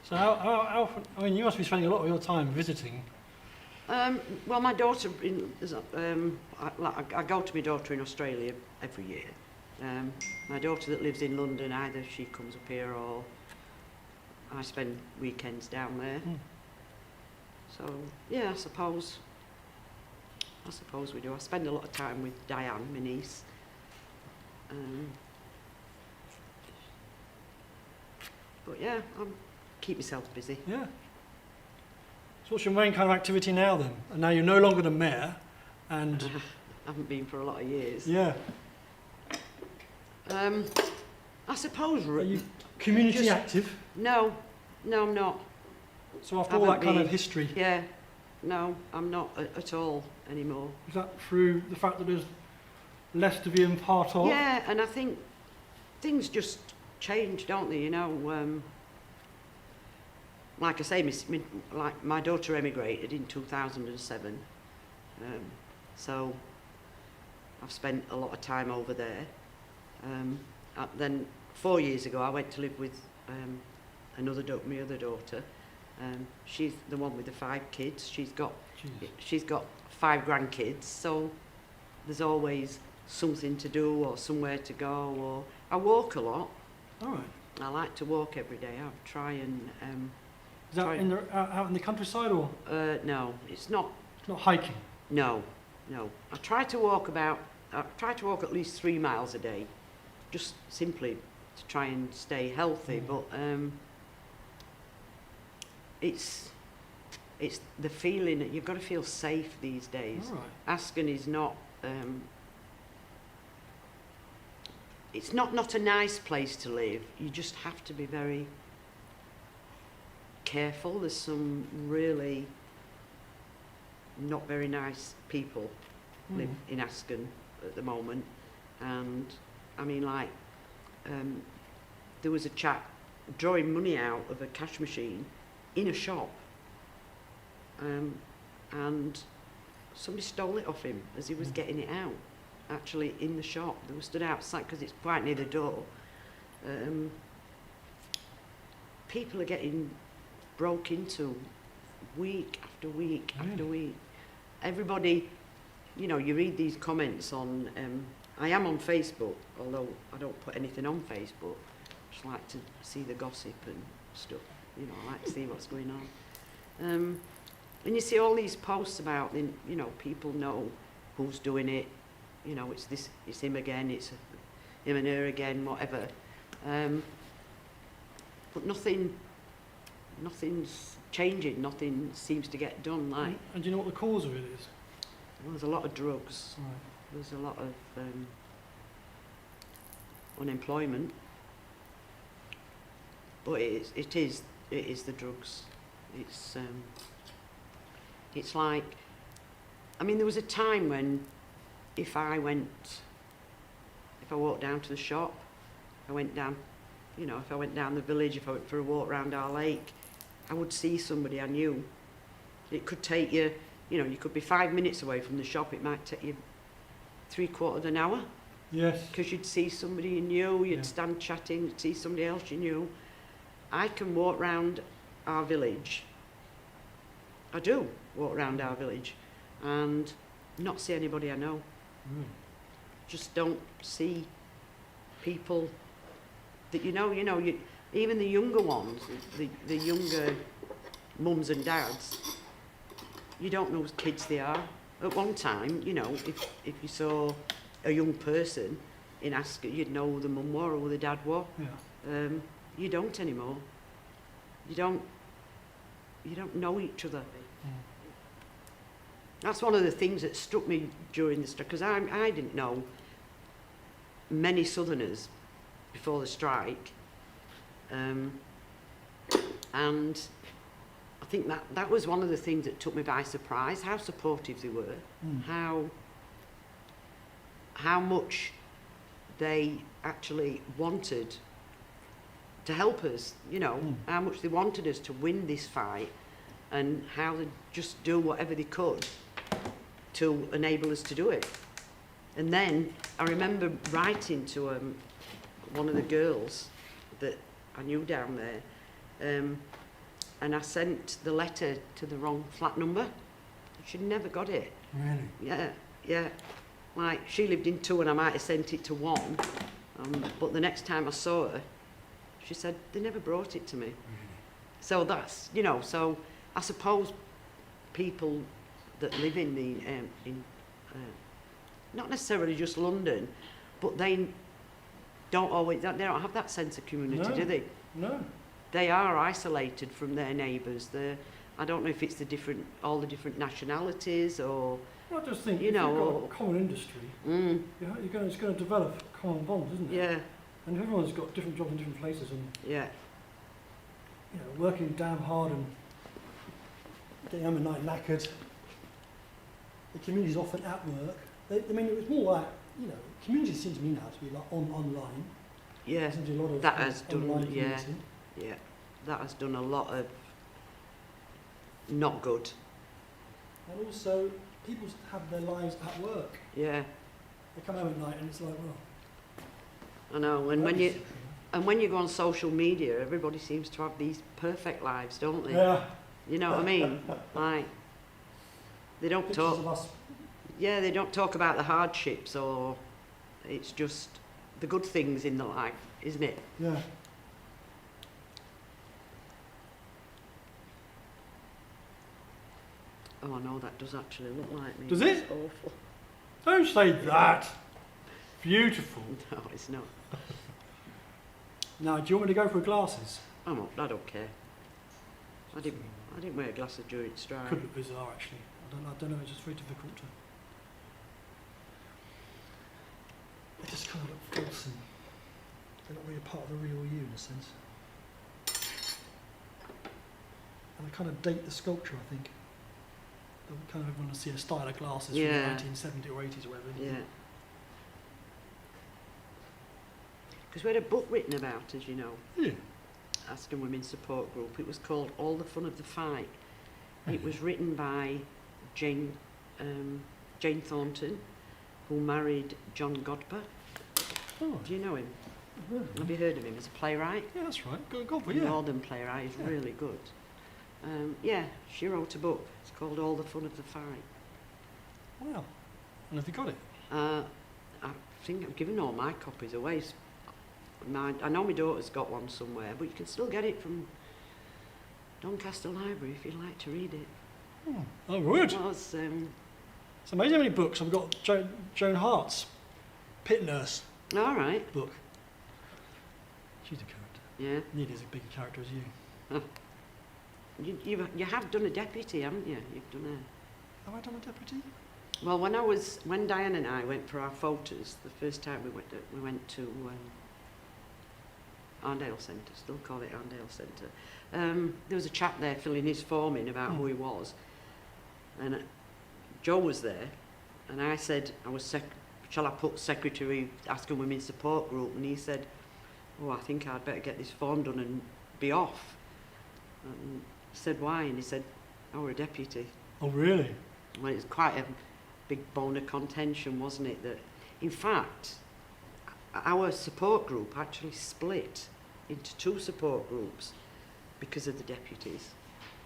So how often, I mean, you must be spending a lot of your time visiting. Well, my daughter, I go to my daughter in Australia every year. My daughter that lives in London, either she comes up here or I spend weekends down there. Mm. So, yeah, I suppose we do. I spend a lot of time with Diane, my niece. But yeah, I keep myself busy. Yeah. So what's your main kind of activity now then? And now you're no longer the mayor, and I haven't been for a lot of years. yeah, I suppose... are you community Just- active? No, I'm not. So after all that haven't kind of been. history, Yeah, no, I'm not at all anymore. is that through the fact that there's less to be in part of? Yeah, and I think things just change, don't they? Like I say, my daughter emigrated in 2007, so I've spent a lot of time over there. Then 4 years ago, I went to live with my other daughter. She's the one with the 5 kids. She's got 5 grandkids, so there's always something to do or somewhere to go. Or I walk a lot. All right. I like to walk every day. I try and Is that out in the countryside or no, it's not. it's not hiking? No. I try to walk at least 3 miles a day, just simply to try and stay healthy. Mm. But it's it's the feeling that you've got to feel safe these days. All right. Ascot is not, it's not a nice place to live. You just have to be very careful. There's some really not very nice people live in Ascot at the moment. And I mean, like, there was a chap drawing money out of a cash machine in a shop, and somebody stole it off him as he was getting it out, actually in the shop. They were stood outside because it's quite near the door. People are getting broke into week after week after week. Everybody, you know, you read these comments on, I am on Facebook, although I don't put anything on Facebook. I just like to see the gossip and stuff, you know, I like to see what's going on. And you see all these posts about, you know, people know who's doing it, you know, it's this, it's him again, it's him and her again, whatever. But nothing's changing, nothing seems to get done, like. And do you know what the cause of it is? Well, there's a lot of drugs. Right. There's a lot of unemployment, but it is the drugs. It's like, I mean, there was a time when if I walked down to the shop, I went down, you know, if I went down the village, if I went for a walk round our lake, I would see somebody I knew. It could take you, you know, you could be 5 minutes away from the shop, it might take you 3/4 of an hour. Yes. Because you'd see somebody you knew, you'd stand chatting, you'd see somebody else you knew. I can walk round our village. I do walk round our village and not see anybody I know. Just don't see people that you know, even the younger ones, the younger mums and dads, you don't know whose kids they are. At one time, you know, if you saw a young person in Ascot, you'd know who the mum were or who the dad were. Yeah. You don't anymore. You don't know each other. That's one of the things that struck me during the strike, because I didn't know many Southerners before the strike, and I think that was one of the things that took me by surprise, how supportive they were, how much they actually wanted to help us, you know, how much they wanted us to win this fight, and how they'd just do whatever they could to enable us to do it. And then I remember writing to one of the girls that I knew down there, and I sent the letter to the wrong flat number. She never got it. Really? Yeah. Like, she lived in 2 and I might have sent it to 1, but the next time I saw her, she said, they never brought it to me. Really? So that's, you know, so I suppose people that live in the, not necessarily just London, but they don't have that sense of community, do they? No. They are isolated from their neighbours. I don't know if it's all the different nationalities, or Well, I just think you if know, you've got a common industry, it's going to develop common bonds, isn't it? yeah, And everyone's got different jobs in different places, and yeah, you know, working damn hard and getting home at night knackered. The community's often at work. I mean, it was more like, you know, community seems to me now to be like online. yeah. There seems to be a lot of That has done, online yeah, community. yeah. That has done a lot of not good. And also, people have their lives at work. Yeah, They come home at night and it's like, well. I know. And that when you go on social media, everybody seems to have these perfect lives, don't they? Yeah. You know what I mean? Like, they don't Pictures talk. of us. Yeah, they don't talk about the hardships, or it's just the good things in the life, isn't it? Yeah. Oh, I know, that does actually look like me. Does it? It's awful. Don't say that. Beautiful. No, it's not. Now, do you want me to go for glasses? I don't care. I I didn't wear glasses during strike. Could look bizarre, actually. I don't know. It's just very difficult to. They just kind of look false, and they're not really a part of the real you in a sense. And they kind of date the sculpture, I think. They kind of want to see a style of glasses from the 1970s or 80s or whatever. Yeah. Because we had a book written about, as you know, Yeah. Aston Women's Support Group. It was called All the Fun of the Fight. It was written by Jane Thornton, who married John Godber. Oh, Do you know him? I've heard of Have them. you heard of him? He's a playwright. Yeah, that's right. God, A yeah. northern playwright. He's Yeah. really good. Yeah, she wrote a book. It's called All the Fun of the Fight. Wow. And have you got it? I think I've given all my copies away. I know my daughter's got one somewhere, but you can still get it from Doncaster Library if you'd like to read it. I would. It was, It's amazing how many books. I've got Joan Hart's Pit Nurse all right, book. She's a character. yeah. Nearly as big a character as you. You have done a deputy, haven't you? You've done Have I done a deputy? Well, when Diane and I went for our photos, the first time we went to Arndale Centre, still call it Arndale Centre. There was a chap there filling his form in about who he was, and Joe was there, and I said, shall I put Secretary Aston Women's Support Group? And he said, oh, I think I'd better get this form done and be off. And I said, why? And he said, oh, we're a deputy. Oh, really? Well, it was quite a big bone of contention, wasn't it? That, in fact, our support group actually split into two support groups because of the deputies.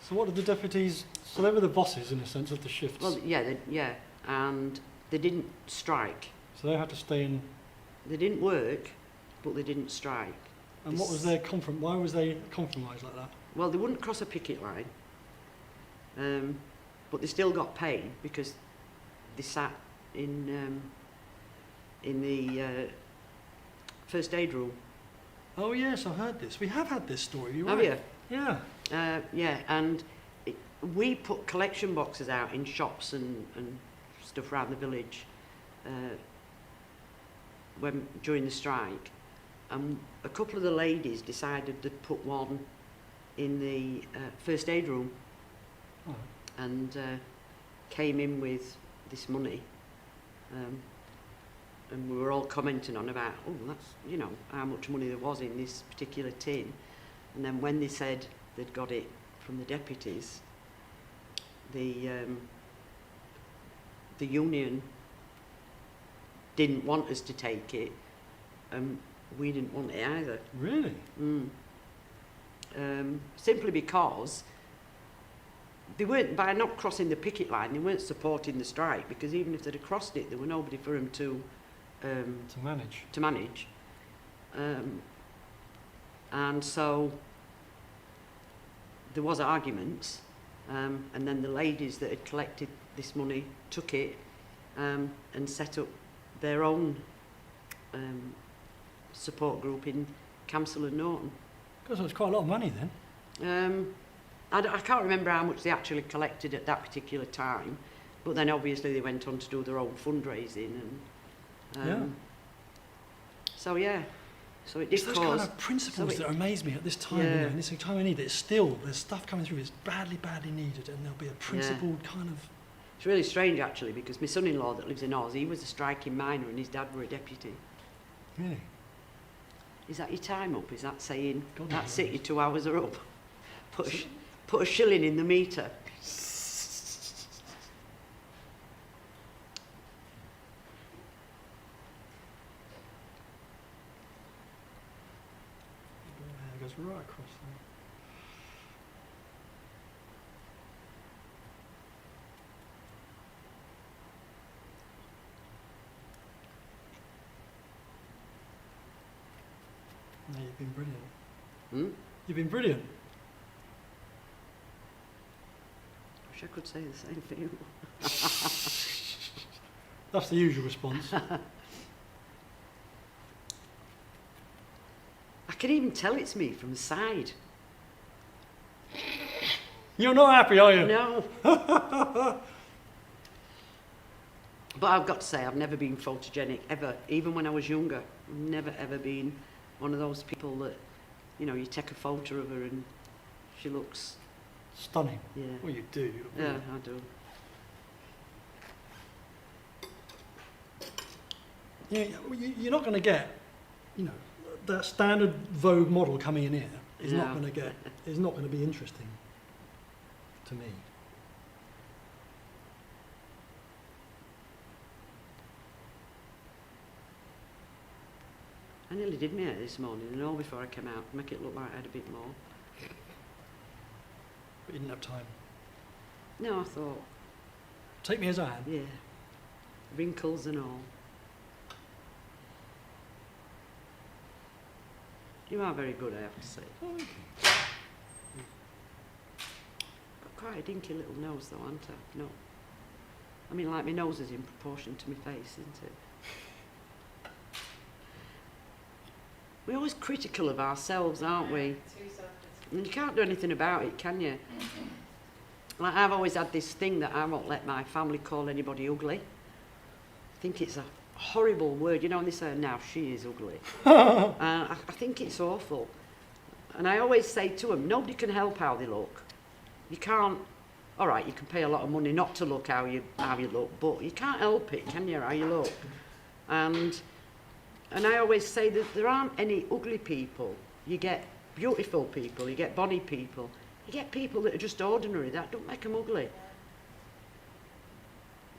So what did the deputies... So they were the bosses, in a sense, of the shifts. Well, yeah, and they didn't strike. So they had to stay in... They didn't work, but they didn't strike. And what was their compromise? Why was they compromised like that? Well, they wouldn't cross a picket line, but they still got paid because they sat in the first aid room. Oh, yes, I've heard this. We have had this story. You're Have right. you? Yeah. Yeah, and we put collection boxes out in shops and stuff around the village during the strike, and a couple of the ladies decided to put one in the first aid room, Oh. and came in with this money, and we were all commenting on about, oh, that's, you know, how much money there was in this particular tin. And then when they said they'd got it from the deputies, the union didn't want us to take it, and we didn't want it either. Really? Simply because they weren't, by not crossing the picket line, they weren't supporting the strike, because even if they'd have crossed it, there were nobody for them to manage. And so there was arguments, and then the ladies that had collected this money took it and set up their own support group in Camsell and Norton. Because it was quite a lot of money then. I can't remember how much they actually collected at that particular time, but then obviously they went on to do their own fundraising and so it It's did those cause kind of principles that amaze me at this time. Yeah. You know, in this time of need, there's stuff coming through that's badly needed, and there'll be a principled kind of... It's really strange actually, because my son-in-law that lives in Oz, he was a striking miner and his dad were a deputy. Really? Is that your time up? Is that saying, God that's knows. it, your 2 hours are up? Put a shilling in the meter. It goes right across there. No, you've been brilliant. Hmm? You've been brilliant. Wish I could say the same for you. That's the usual response. I can even tell it's me from the side. You're not happy, are you? No. But I've got to say, I've never been photogenic, ever. Even when I was younger, never ever been one of those people that, you know, you take a photo of her and she looks... Stunning. Yeah. Well, you do. Yeah, I do. Yeah, you're not going to get, you know, that standard Vogue model coming in here is not No. going to get, is not going to be interesting to me. I nearly did my hair this morning, and all before I came out, to make it look like I had a bit more. But you didn't have time. No, I thought, Take me as I am. yeah, wrinkles and all. You are very good, I have to say. Oh, thank you. Got quite a dinky little nose, though, haven't I? No. I mean, like, my nose is in proportion to my face, isn't it? We're always critical of ourselves, aren't we? And you can't do anything about it, can you? Like, I've always had this thing that I won't let my family call anybody ugly. I think it's a horrible word, you know, and they say, now she is ugly. I think it's awful. And I always say to them, nobody can help how they look. You can't, all right, you can pay a lot of money not to look how you look, but you can't help it, can you, how you look? And I always say that there aren't any ugly people. You get beautiful people, you get bonny people, you get people that are just ordinary. That don't make them ugly.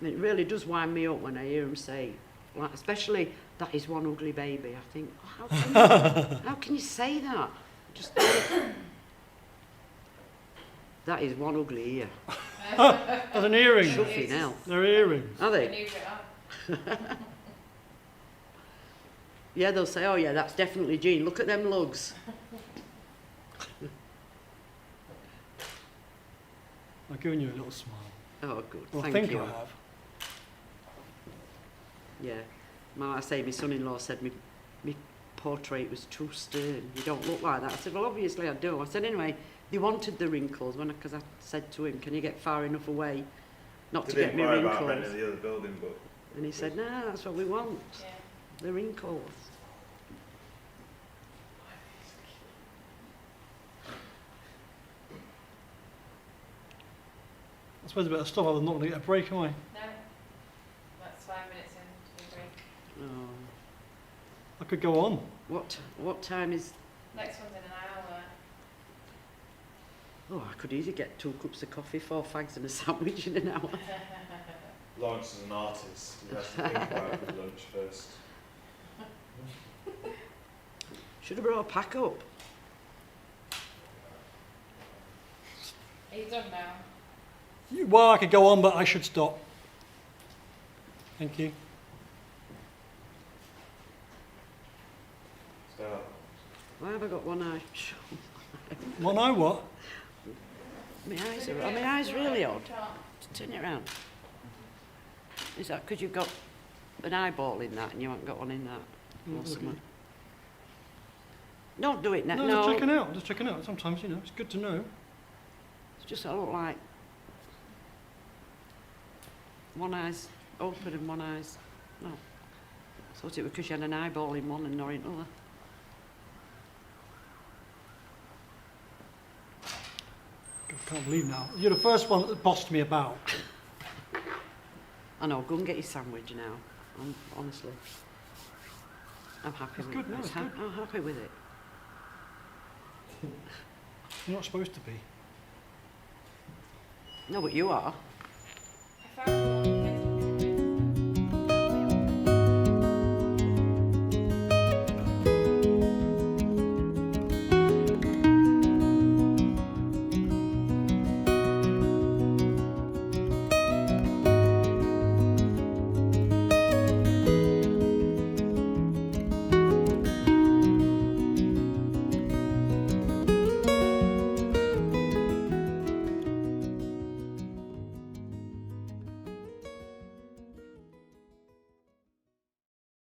And it really does wind me up when I hear them say, like, especially, that is one ugly baby. I think, oh, how can you say that? Just that is one ugly ear. As an earring. Shuffy now. They're earrings. Are they? Yeah, they'll say, oh yeah, that's definitely Jean. Look at them lugs. I've given you a little smile. Oh, good. Well, I Thank think you. I have. Yeah. I say, my son-in-law said my portrait was too stern. You don't look like that. I said, well, obviously I do. I said, anyway, they wanted the wrinkles because I said to him, can you get far enough away not to get me wrinkles? About renting the other building, but And he said, no, that's what we want. Yeah. The wrinkles. I suppose a bit of stuff I'm not going to get a break, am I? No, that's 5 minutes into the break. Oh. I could go on. What time is... Next one's in an hour. Oh, I could easily get 2 cups of coffee, 4 fags and a sandwich in an hour. Laurence is an artist. He has to think about his lunch first. Should have brought a pack up. Are you done now? Well, I could go on, but I should stop. Thank you. Start. Why have I got one eye? Well, no, what? Are my eyes really odd? Turn it around. Is that because you've got an eyeball in that and you haven't got one in that? Or something? Don't do it now. No, No, just checking out. Just checking out. Sometimes, you know, it's good to know. it's just I look like one eye's open and one eye's... No. I thought it was because you had an eyeball in one and not in other. I can't believe now. You're the first one that bossed me about. I know, go and get your sandwich now. Honestly. I'm happy It's with good, it. no, it's good. I'm happy with it. You're not supposed to be. No, but you are. I found one.